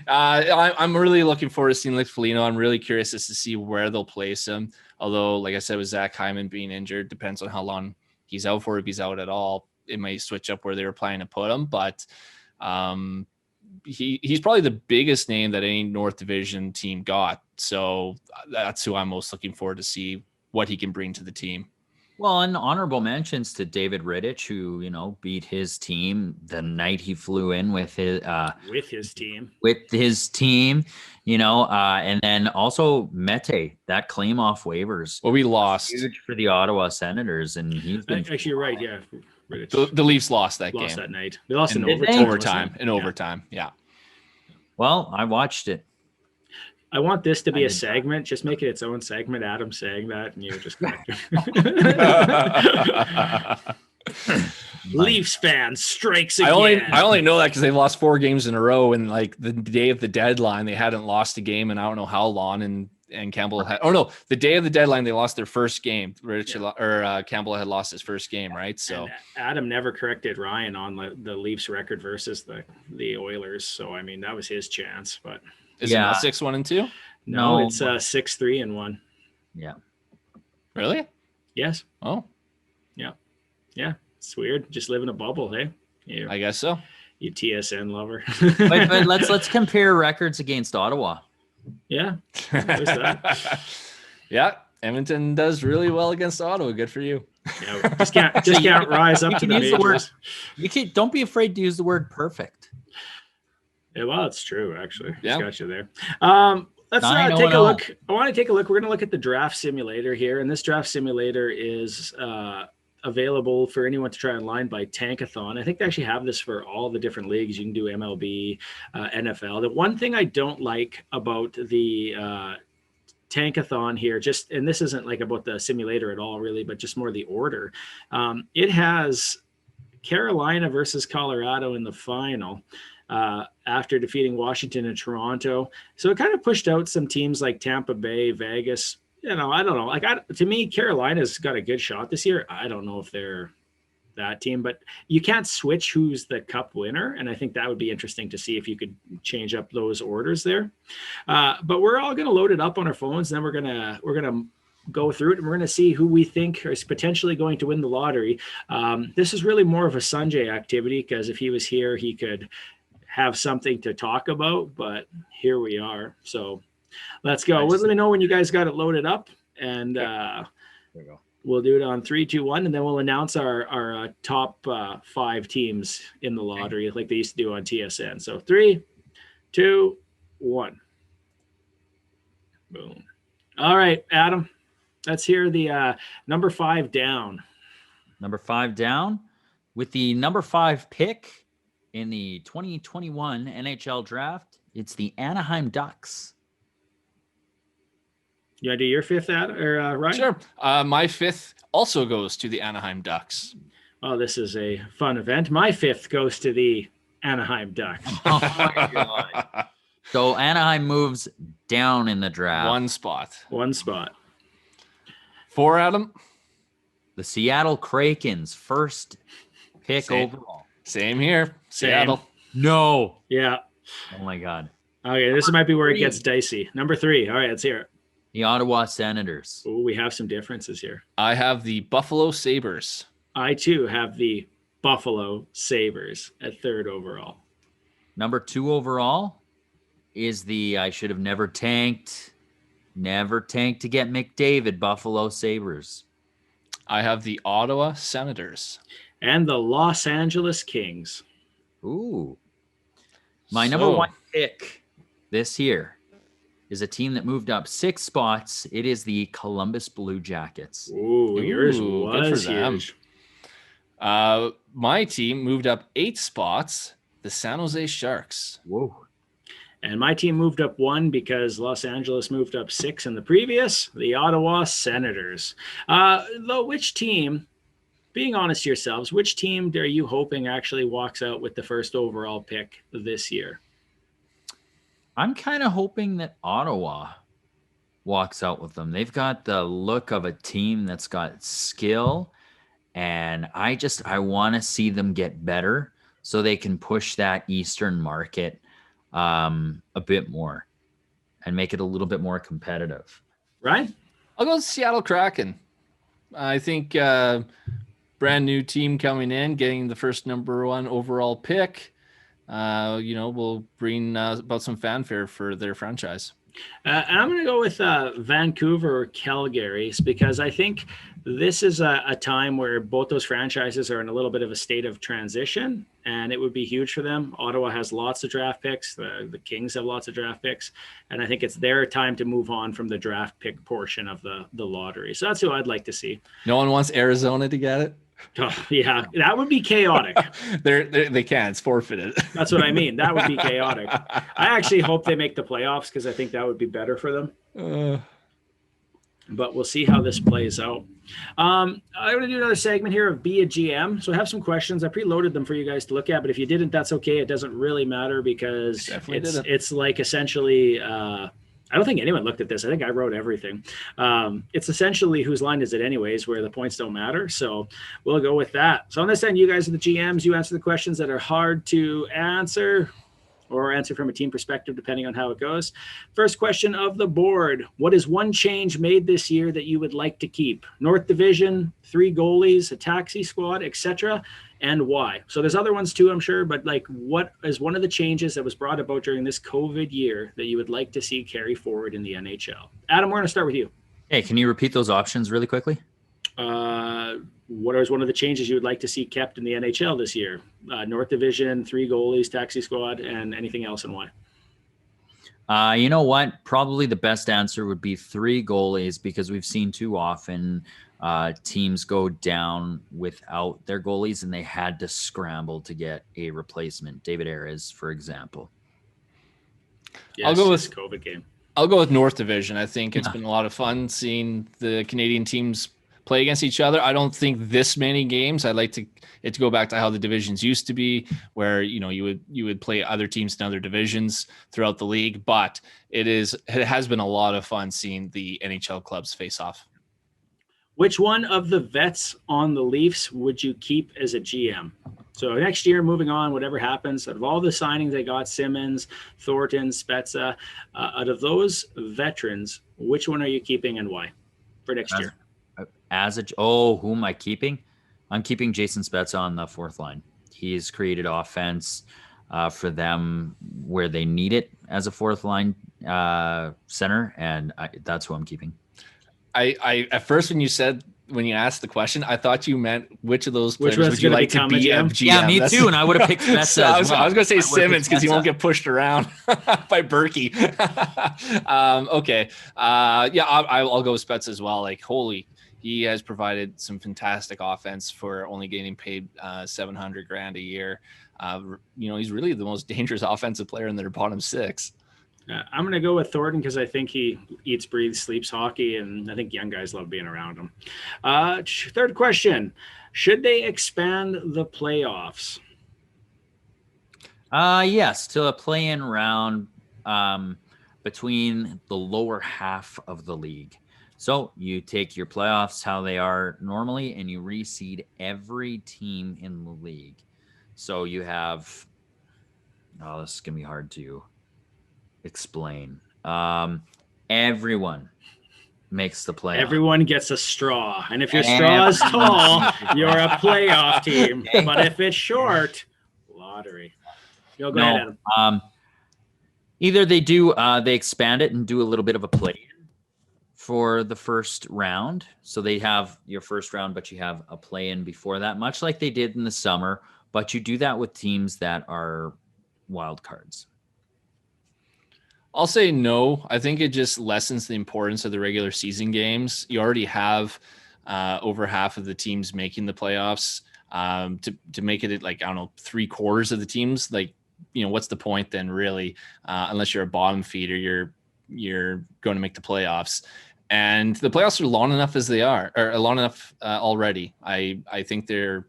I'm really looking forward to seeing Nick Foligno. I'm really curious as to see where they'll place him. Although, like I said, with Zach Hyman being injured, depends on how long he's out for. If he's out at all, it might switch up where they were planning to put him. But he's probably the biggest name that any North Division team got. So that's who I'm most looking forward to see what he can bring to the team. Well, and honorable mentions to David Rittich, who, beat his team the night he flew in with his team, and then also Mete, that claim off waivers. Well, we lost. Huge for the Ottawa Senators, and he's been actually, you're right. Yeah. The Leafs lost that game. That night. They lost in overtime. Overtime. Yeah. Well, I watched it. I want this to be a segment. Just make it its own segment. Adam saying that, and you just Leafs fans strikes again. I only know that because they lost 4 games in a row, and the day of the deadline, they hadn't lost a game, and I don't know how long. And Campbell had. Oh no, the day of the deadline, they lost their first game. Campbell had lost his first game, right? So and Adam never corrected Ryan on the Leafs record versus the Oilers. So I mean, that was his chance, but. Is it not 6-1-2? No, it's 6-3-1. Yeah. Really? Yes. Oh. Yeah. Yeah. It's weird. Just live in a bubble, hey? I guess so. You TSN lover. but let's compare records against Ottawa. Yeah. There's that. Yeah. Edmonton does really well against Ottawa. Good for you. Yeah, just can't rise up to the majors. Don't be afraid to use the word perfect. Yeah, well, it's true, actually. Yeah. Got you there. Let's take a look. I want to take a look. We're going to look at the draft simulator here. And this draft simulator is available for anyone to try online by Tankathon. I think they actually have this for all the different leagues. You can do MLB, NFL. The one thing I don't like about the Tankathon here, and this isn't about the simulator at all, really, but just more the order. It has Carolina versus Colorado in the final. after defeating Washington and Toronto. So it kind of pushed out some teams like Tampa Bay, Vegas. I don't know. To me, Carolina's got a good shot this year. I don't know if they're that team, but you can't switch who's the cup winner. And I think that would be interesting to see if you could change up those orders there. But we're all going to load it up on our phones. And then we're going to go through it and we're going to see who we think is potentially going to win the lottery. This is really more of a Sanjay activity, because if he was here, he could have something to talk about, but here we are. So let's go. Let me know when you guys got it loaded up, and There we go. we'll do it on 3, 2, 1, and then we'll announce our top 5 teams in the lottery, like they used to do on TSN. So 3, 2, 1. Boom. All right, Adam, let's hear the number 5 down. Number 5 down with the number 5 pick in the 2021 NHL Draft. It's the Anaheim Ducks. You want to do your 5th, Adam, or Ryan? Sure. My 5th also goes to the Anaheim Ducks. Oh, this is a fun event. My 5th goes to the Anaheim Ducks. Oh my God. So Anaheim moves down in the draft. One spot. One spot. 4, Adam. The Seattle Krakens, first pick overall. Same here. Seattle. No. Yeah. Oh my God. Okay, this might be where it gets dicey. Number 3. All right, let's hear it. The Ottawa Senators. Oh, we have some differences here. I have the Buffalo Sabres. I, too, have the Buffalo Sabres at 3rd overall. Number 2 overall is the I should have never tanked to get McDavid Buffalo Sabres. I have the Ottawa Senators. And the Los Angeles Kings. Ooh. My number 1 pick this year is a team that moved up 6 spots. It is the Columbus Blue Jackets. Ooh, yours Ooh, good was for them. huge. My team moved up 8 spots. The San Jose Sharks. Whoa. And my team moved up 1 because Los Angeles moved up 6 in the previous, the Ottawa Senators. Though, which team, being honest to yourselves, which team are you hoping actually walks out with the 1st overall pick this year? I'm kind of hoping that Ottawa walks out with them. They've got the look of a team that's got skill, and I want to see them get better so they can push that Eastern market a bit more and make it a little bit more competitive. Right? I'll go with Seattle Kraken. I think brand new team coming in, getting the first number 1 overall pick. Will bring about some fanfare for their franchise. I'm going to go with Vancouver or Calgary, because I think this is a time where both those franchises are in a little bit of a state of transition, and it would be huge for them. Ottawa has lots of draft picks. The Kings have lots of draft picks, and I think it's their time to move on from the draft pick portion of the lottery. So that's who I'd like to see. No one wants Arizona to get it. Oh, yeah, that would be chaotic. They can't. It's forfeited. That's what I mean. That would be chaotic. I actually hope they make the playoffs, because I think that would be better for them. But we'll see how this plays out. I'm going to do another segment here of Be a GM. So I have some questions. I preloaded them for you guys to look at, but if you didn't, that's okay. It doesn't really matter, because it's like essentially I don't think anyone looked at this. I think I wrote everything. It's essentially whose line is it anyways, where the points don't matter. So we'll go with that. So on this end, you guys are the GMs. You answer the questions that are hard to answer, or answer from a team perspective, depending on how it goes. First question of the board. What is one change made this year that you would like to keep? North Division, 3 goalies, a taxi squad, etc., and why? So there's other ones too, I'm sure, but like, what is one of the changes that was brought about during this COVID year that you would like to see carry forward in the NHL? Adam, we're going to start with you. Hey, can you repeat those options really quickly? What is one of the changes you would like to see kept in the NHL this year? North Division, 3 goalies, taxi squad, and anything else, and why? You know what? Probably the best answer would be 3 goalies, because we've seen too often teams go down without their goalies, and they had to scramble to get a replacement. David Ayres, for example. Yes, I'll go with COVID game. I'll go with North Division. I think it's been a lot of fun seeing the Canadian teams play against each other. I don't think this many games. I'd like it to go back to how the divisions used to be, where you would play other teams in other divisions throughout the league. But it has been a lot of fun seeing the NHL clubs face off. Which one of the vets on the Leafs would you keep as a GM? So next year, moving on, whatever happens, out of all the signings they got, Simmons, Thornton, Spezza, out of those veterans, which one are you keeping and why for next year? Who am I keeping? I'm keeping Jason Spezza on the fourth line. He's created offense for them where they need it as a fourth line center, and that's who I'm keeping. I at first when you asked the question, I thought you meant which of those players would you like to be a GM? Yeah, me too. And I would have picked Spezza. So I was going to say Simmons because he won't get pushed around by Berkey. Okay. I'll go with Spezza as well. Like, he has provided some fantastic offense for only getting paid $700,000 a year. He's really the most dangerous offensive player in their bottom six. I'm going to go with Thornton because I think he eats, breathes, sleeps hockey, and I think young guys love being around him. Third question. Should they expand the playoffs? Yes, to a play-in round between the lower half of the league. So you take your playoffs how they are normally, and you reseed every team in the league. So you have this is going to be hard to explain. Everyone makes the playoff. Everyone gets a straw, and if your straw is tall, you're a playoff team. But if it's short, lottery. Go ahead, Adam. Either they expand it and do a little bit of a play-in for the first round, so they have your first round, but you have a play-in before that, much like they did in the summer. But you do that with teams that are wild cards. I'll say no. I think it just lessens the importance of the regular season games. You already have over half of the teams making the playoffs. To make it like, I don't know, 3/4 of the teams, like, what's the point then really? Unless you're a bottom feeder, you're going to make the playoffs. And the playoffs are long enough as they are, or long enough already. I think they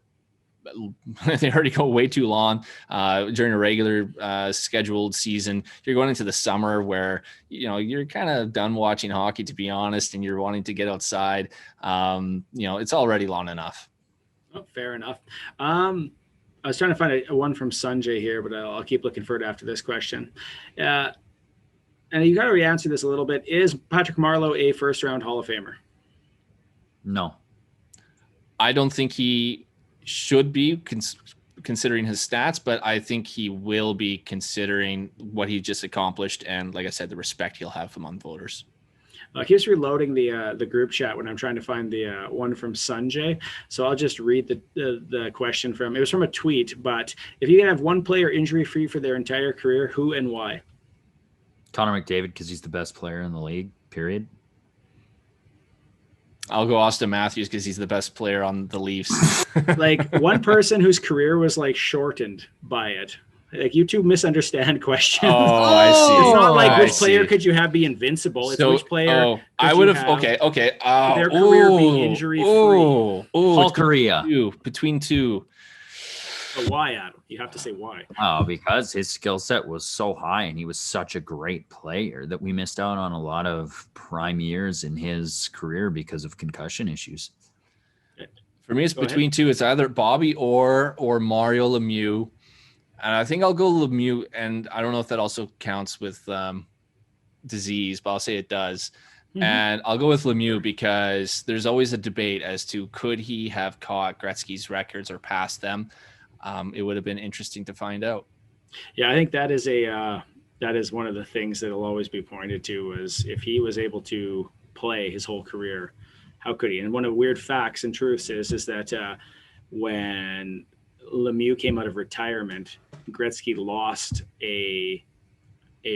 already go way too long during a regular scheduled season. You're going into the summer where you're kind of done watching hockey, to be honest, and you're wanting to get outside. It's already long enough. Oh, fair enough. I was trying to find a one from Sanjay here, but I'll keep looking for it after this question. And you got to re-answer this a little bit. Is Patrick Marleau a first-round Hall of Famer? No. I don't think he should be considering his stats, but I think he will be considering what he just accomplished, and like I said, the respect he'll have among voters. He keeps reloading the group chat when I'm trying to find the one from Sanjay, so I'll just read the question it was from a tweet. But if you could have one player injury free for their entire career, who and why? Connor McDavid, because he's the best player in the league, period. I'll go Austin Matthews because he's the best player on the Leafs. Like, one person whose career was like shortened by it. Like, you two misunderstand questions. Oh, I see. It's not like which player could you have be invincible. It's which player. I would have. Okay. Their career be injury free. Paul Kariya. Between two. But why, Adam? You have to say why. Oh, because his skill set was so high and he was such a great player that we missed out on a lot of prime years in his career because of concussion issues. For me, it's between two. It's either Bobby or Mario Lemieux. And I think I'll go Lemieux. And I don't know if that also counts with disease, but I'll say it does. Mm-hmm. And I'll go with Lemieux because there's always a debate as to could he have caught Gretzky's records or passed them. It would have been interesting to find out. Yeah, I think that is one of the things that will always be pointed to, is if he was able to play his whole career, how could he? And one of the weird facts and truths is that when Lemieux came out of retirement, Gretzky lost a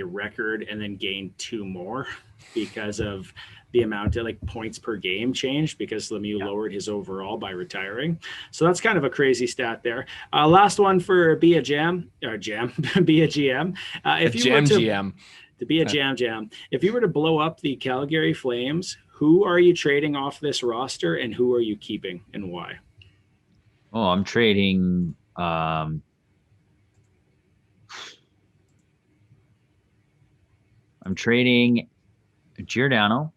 record and then gained 2 more because of the amount of points per game changed, because Lemieux lowered his overall by retiring. So that's kind of a crazy stat there. Last one for be a GM. If you were to be a jam. If you were to blow up the Calgary Flames, Who are you trading off this roster, and who are you keeping, and why? Oh, I'm trading. I'm trading Giordano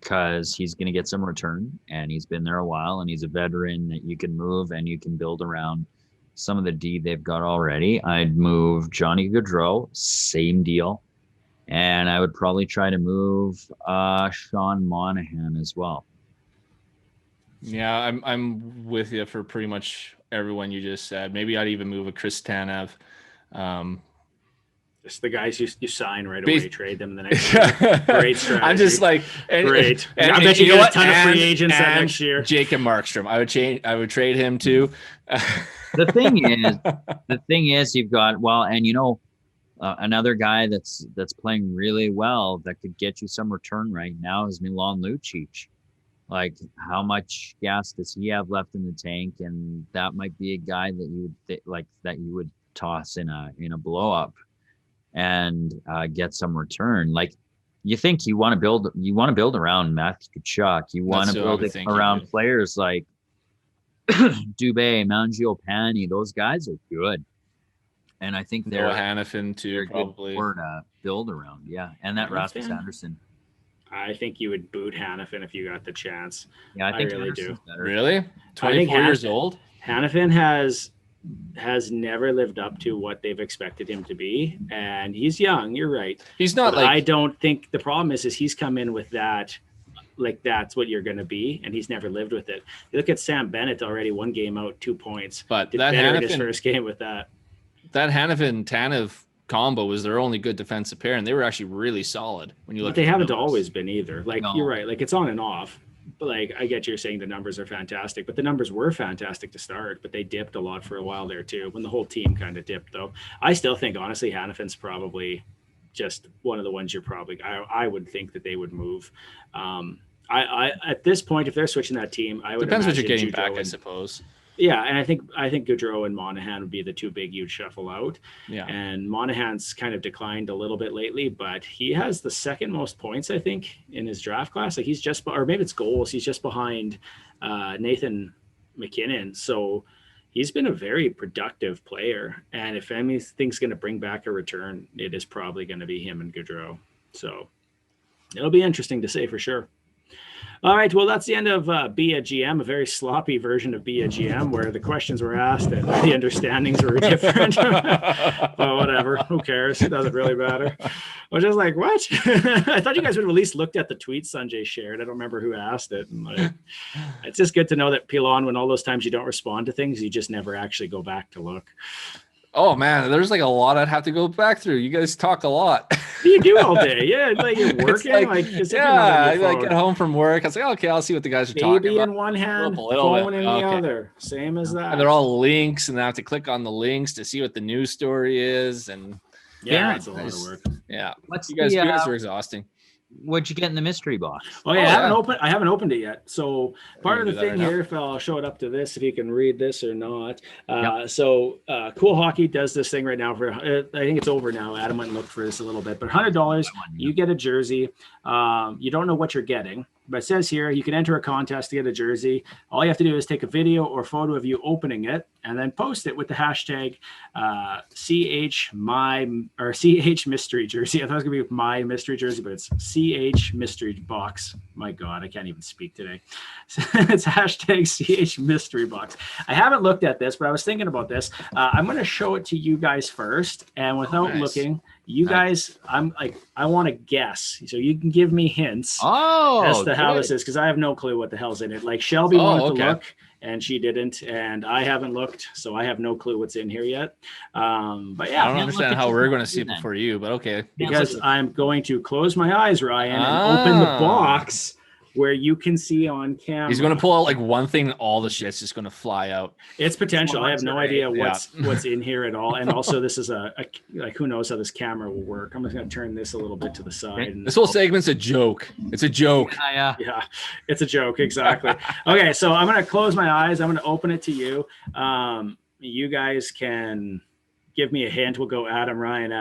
because he's going to get some return, and he's been there a while, and he's a veteran that you can move and you can build around some of the D they've got already. I'd move Johnny Gaudreau, same deal. And I would probably try to move Sean Monahan as well. Yeah, I'm with you for pretty much everyone you just said. Maybe I'd even move a Chris Tanev. Just the guys you sign right away, trade them the next year. Great strategy. I'm just like, great. And, I bet you get a ton of free and agents that next year. Jacob Markstrom, I would trade him too. The thing is, you've got another guy that's playing really well that could get you some return right now is Milan Lucic. Like, how much gas does he have left in the tank? And that might be a guy that you would that you would toss in a blow up and get some return. Like, you think you want to build around Matthew Tkachuk. You want to build around players like Dubé, Mangiapane. Those guys are good. And I think they're Hannafin too, probably. Good for to build around. Yeah. And that Rasmus Anderson. I think you would boot Hannafin if you got the chance. Yeah, I think really do. Better. Really? 24 years old? Hannafin has never lived up to what they've expected him to be. And he's young, you're right. He's not I don't think the problem is he's come in with that, like that's what you're going to be, and he's never lived with it. You look at Sam Bennett already, 1 game out, 2 points. But did that better in his first game with that. That Hannafin-Tanev combo was their only good defensive pair, and they were actually really solid when you look. But they haven't always been either. Like, you're right. Like, it's on and off. But like, I get you're saying the numbers are fantastic, but the numbers were fantastic to start, but they dipped a lot for a while there too, when the whole team kind of dipped though. I still think, honestly, Hannafin's probably just one of the ones I would think that they would move. I at this point, if they're switching that team, I would depends what you're getting Gaudreau back, I suppose. Yeah, and I think Gaudreau and Monahan would be the two big you'd shuffle out. Yeah, and Monahan's kind of declined a little bit lately, but he has the second most points, I think, in his draft class. Like, he's just, or maybe it's goals. He's just behind Nathan McKinnon. So he's been a very productive player. And if anything's going to bring back a return, it is probably going to be him and Gaudreau. So it'll be interesting to say for sure. All right, well, that's the end of Be a GM, a very sloppy version of Be a GM, where the questions were asked and the understandings were different. But whatever, who cares? It doesn't really matter. I was just like, what? I thought you guys would have at least looked at the tweet Sanjay shared. I don't remember who asked it. And like, it's just good to know that, Pilon, when all those times you don't respond to things, you just never actually go back to look. Oh man, there's like a lot I'd have to go back through. You guys talk a lot. You do all day, yeah. Like, you're working, I get home from work. I was like, okay, I'll see what the guys are talking about. Baby in one hand, phone in the other. Same as that. And they're all links, and I have to click on the links to see what the news story is. And yeah, it's a lot of work. Yeah, you guys are exhausting. What'd you get in the mystery box? Oh yeah, I haven't opened it yet. So part of the thing here, if I'll show it up to this, if you can read this or not. So Cool Hockey does this thing right now for, I think it's over now. Adam went and looked for this a little bit, but $100, you get a jersey. You don't know what you're getting, but it says here you can enter a contest to get a jersey. All you have to do is take a video or photo of you opening it and then post it with the hashtag CH mystery jersey. I thought it was gonna be my mystery jersey, but it's CH mystery box. My God, I can't even speak today. It's hashtag CH mystery box. I haven't looked at this, but I was thinking about this. I'm going to show it to you guys first, and without looking, you guys, I want to guess, so you can give me hints as to how this is, because I have no clue what the hell's in it. Like, Shelby wanted to look, and she didn't, and I haven't looked, so I have no clue what's in here yet. But yeah, I don't understand how we're going to see it before you, but okay. Because I'm going to close my eyes, Ryan, and open the box where you can see on camera. He's going to pull out like one thing, and all the shit's just going to fly out. It's potential. I have no idea what's in here at all. And also, this is like, who knows how this camera will work. I'm just going to turn this a little bit to the side. And this whole segment's a joke. It's a joke. Yeah, it's a joke. Exactly. Okay, so I'm going to close my eyes. I'm going to open it to you. You guys can give me a hint. We'll go Adam Ryan.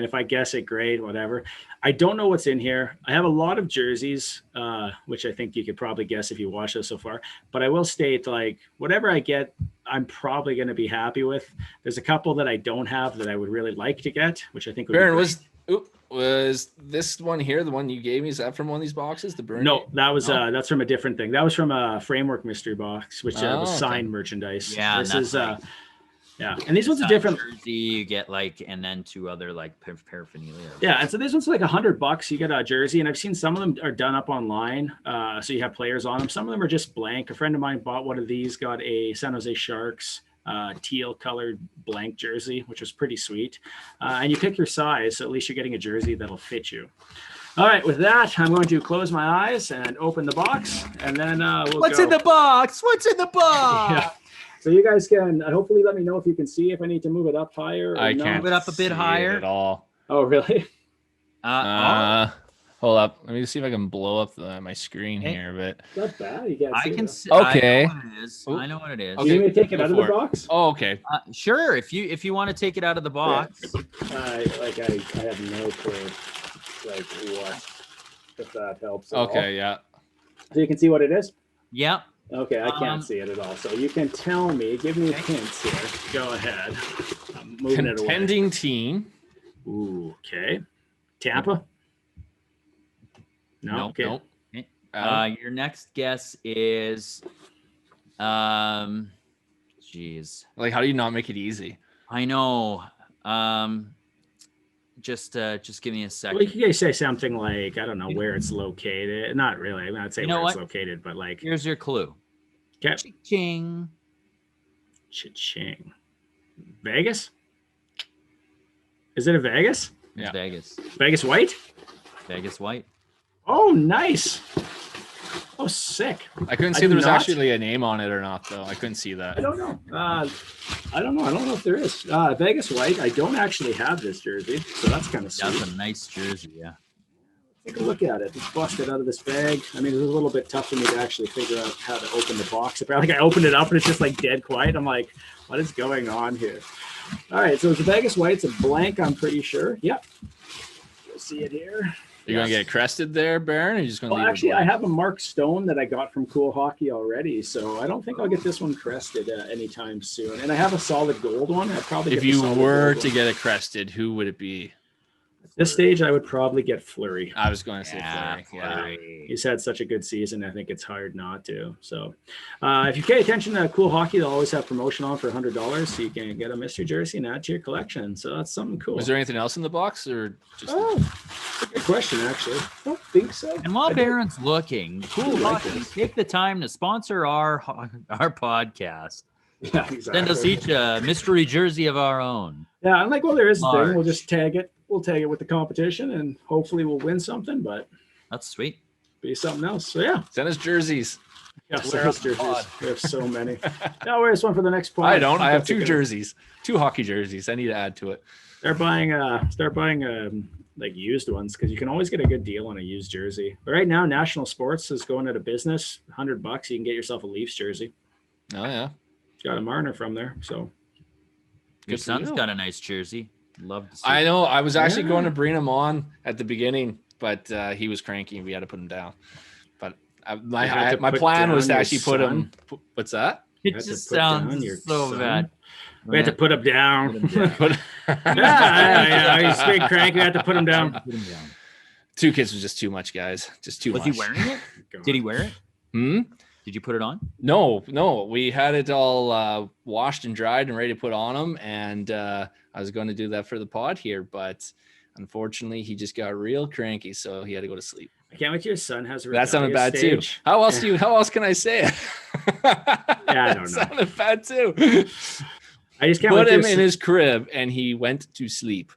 If I guess it, great, whatever. I don't know what's in here. I have a lot of jerseys, which I think you could probably guess if you watched this so far. But I will state, like, whatever I get, I'm probably going to be happy with. There's a couple that I don't have that I would really like to get, which I think would Baron, be great. was this one here the one you gave me? Is that from one of these boxes? The Burn? No, that was that's from a different thing. That was from a Framework mystery box, which was signed merchandise. Yeah, this is nice. yeah, and these ones are different. Jersey, you get like, and then 2 other like paraphernalia. Yeah, and so this one's like $100. You get a jersey, and I've seen some of them are done up online. So you have players on them. Some of them are just blank. A friend of mine bought one of these, got a San Jose Sharks teal colored blank jersey, which was pretty sweet. And you pick your size, so at least you're getting a jersey that'll fit you. All right, with that, I'm going to close my eyes and open the box, and then we'll What's go. in the box? What's in the box? Yeah. So you guys can hopefully let me know if you can see if I need to move it up higher. Or I no. can't Move it up a bit see higher. it at all. Oh, really? Hold up. Let me see if I can blow up my screen Okay. here. But Not bad. You can't I see can it. see. Okay. I know what it is. Oop. I know what it is. Do you need me to take it go out of the for it. box? Oh, okay. Sure. If you want to take it out of the box. I have no clue, like what, if that helps at all. Okay, yeah. So you can see what it is? Yep. Okay, I can't see it at all. So you can tell me, give me hints here. Go ahead. I'm moving it away. Contending team. Ooh, okay. Tampa? No, Nope, okay. nope. Adam? Your next guess is, geez, Like, how do you not make it easy? I know. Just give me a second. Well, you could say something like, I don't know where it's located. Not really. I'm not saying You know where it's what? located, but like, Here's your clue. okay. Ching. Cha-ching. Vegas? Is it a Vegas? It's Yeah. Vegas. Vegas White? Vegas White. Oh, nice. Oh, sick. I couldn't I see if do there was not. actually a name on it or not, though. I couldn't see I that. don't know. I don't know. I don't know if there is. Vegas White. I don't actually have this jersey, so that's kind of sweet. That's a nice jersey. Yeah. Take a look at it. It's busted out of this bag. I mean, it was a little bit tough for me to actually figure out how to open the box. Apparently, I opened it up and it's just like dead quiet. I'm like, what is going on here? All right, so it's a Vegas White. It's a blank, I'm pretty sure. Yep. You'll see it here. You're going to get crested there, Baron, or you're just going to Well, leave actually, it I blank? have a Mark Stone that I got from Cool Hockey already, so I don't think I'll get this one crested anytime soon. And I have a solid gold one. I'd probably If get the you solid were gold to one. get it crested, who would it be? This stage, I would probably get Fleury. I was going to say Fleury. Yeah. Fleury. He's had such a good season. I think it's hard not to. So if you pay attention to Cool Hockey, they'll always have promotion on for $100, so you can get a mystery jersey and add to your collection. So that's something cool. Was there anything else in the box, or just? Oh, that's a good question, actually. I don't think so. And while I do- Baron's looking, Cool like Hockey, this. take the time to sponsor our podcast. Yeah, exactly. Send us each a mystery jersey of our own. Yeah, I'm like, well, there is a thing. We'll March. just tag it. We'll tag it with the competition, and hopefully we'll win something, but That's sweet. be something else. So yeah. Send us jerseys. Yeah, Wear on the jerseys. pod. We have so many. Yeah, where's one for the next pod? I don't. I have think two of- jerseys, 2 hockey jerseys. I need to add to it. Start buying like used ones, because you can always get a good deal on a used jersey. But right now, National Sports is going out of business. $100, you can get yourself a Leafs jersey. Oh yeah. Got a Marner from there, so Your Good for son's you. got a nice jersey. Love to see I it. know. I was actually Yeah. going to bring him on at the beginning, but he was cranky. We had to put him down. But You had to my put plan was to down actually your put him. What's that? It had to just put down sounds your so son. bad. we had to put him down. Put- yeah, he's big crank. We had to put him down. Put him down. 2 kids was just too much, guys. Just too Was much. he wearing it? Did he wear it? Hmm? Did you put it on? No. We had it all washed and dried and ready to put on him, and I was going to do that for the pod here, but unfortunately, he just got real cranky, so he had to go to sleep. I can't wait till your son has a That sounded bad rebellious too. stage. How else can I say it? I don't know. Sounded bad too. I just can't Put wait him till in your, his crib and he went to sleep.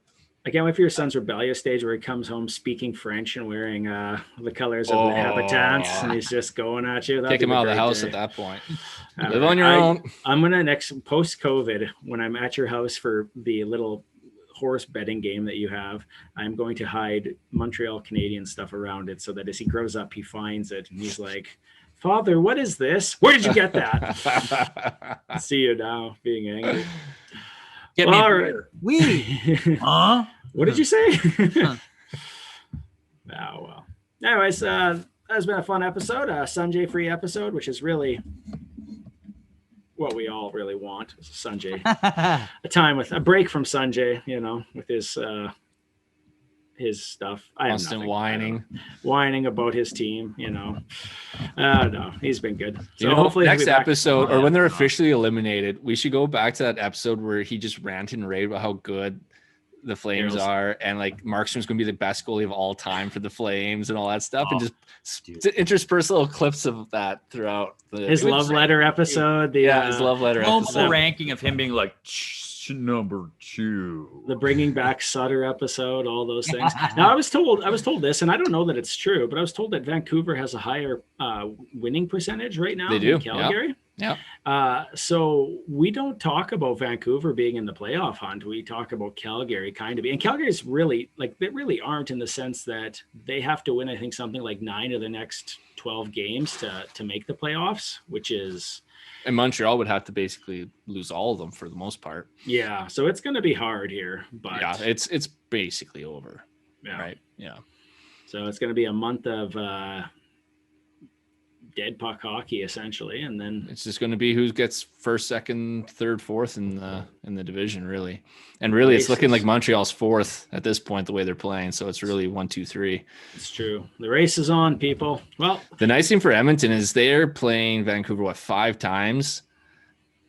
I can't wait for your son's rebellious stage where he comes home speaking French and wearing the colors of the habitants, and he's just going at you. That'd Kick be him a out of the great house day. at that point. All Live right. on your own. I'm gonna next post-COVID, when I'm at your house for the little horse betting game that you have, I'm going to hide Montreal Canadian stuff around it so that as he grows up, he finds it and he's like, "Father, what is this? Where did you get that?" See you now being angry. Get me a beer. We. Huh? What did you say? Huh. Oh, well. Anyways, that's been a fun episode, a Sanjay free episode, which is really what we all really want. Is a Sanjay, a time with a break from Sanjay, with his stuff. Constant whining about his team. No, he's been good. So hopefully next episode, or when they're officially eliminated, we should go back to that episode where he just ranted and raved about how good the Flames are, and like Markstrom's going to be the best goalie of all time for the Flames and all that stuff, and just intersperse little clips of that throughout his love letter episode. His love letter episode. Ranking of him being like number 2, the bringing back Sutter episode, all those things. Now I was told this, and I don't know that it's true, but I was told that Vancouver has a higher winning percentage right now than Calgary. Yeah. So we don't talk about Vancouver being in the playoff hunt. We talk about Calgary kind of being, and Calgary's really they really aren't, in the sense that they have to win, I think, something like 9 of the next 12 games to make the playoffs, which is. And Montreal would have to basically lose all of them for the most part. Yeah. So it's going to be hard here, but yeah, it's basically over. Yeah. Right. Yeah. So it's going to be a month of, dead puck hockey essentially, and then it's just going to be who gets first, second, third, fourth in the division, really. And really it's looking like Montreal's fourth at this point, the way they're playing. So it's really 1, 2, 3. It's true. The race is on, people. Well, the nice thing for Edmonton is they're playing Vancouver 5 times.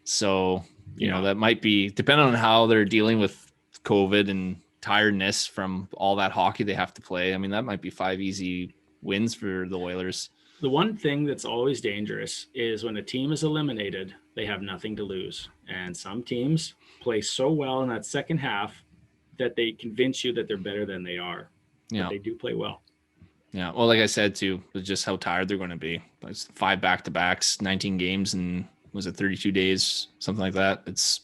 So that might be, depending on how they're dealing with COVID and tiredness from all that hockey they have to play. I mean, that might be 5 easy wins for the Oilers. The one thing that's always dangerous is when a team is eliminated, they have nothing to lose. And some teams play so well in that second half that they convince you that they're better than they are. Yeah. But they do play well. Yeah. Well, like I said, too, it's just how tired they're going to be. It's 5 back-to-backs, 19 games, and was it 32 days, something like that. It's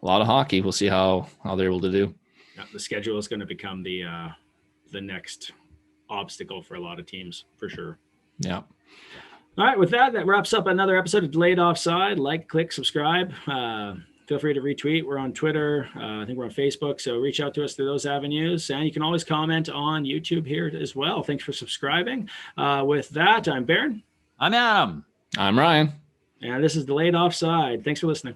a lot of hockey. We'll see how they're able to do. Yeah, the schedule is going to become the next obstacle for a lot of teams, for sure. Yeah. All right. With that wraps up another episode of Delayed Offside. Like, click, subscribe. Feel free to retweet. We're on Twitter. I think we're on Facebook. So reach out to us through those avenues. And you can always comment on YouTube here as well. Thanks for subscribing. With that, I'm Baron. I'm Adam. I'm Ryan. And this is Delayed Offside. Thanks for listening.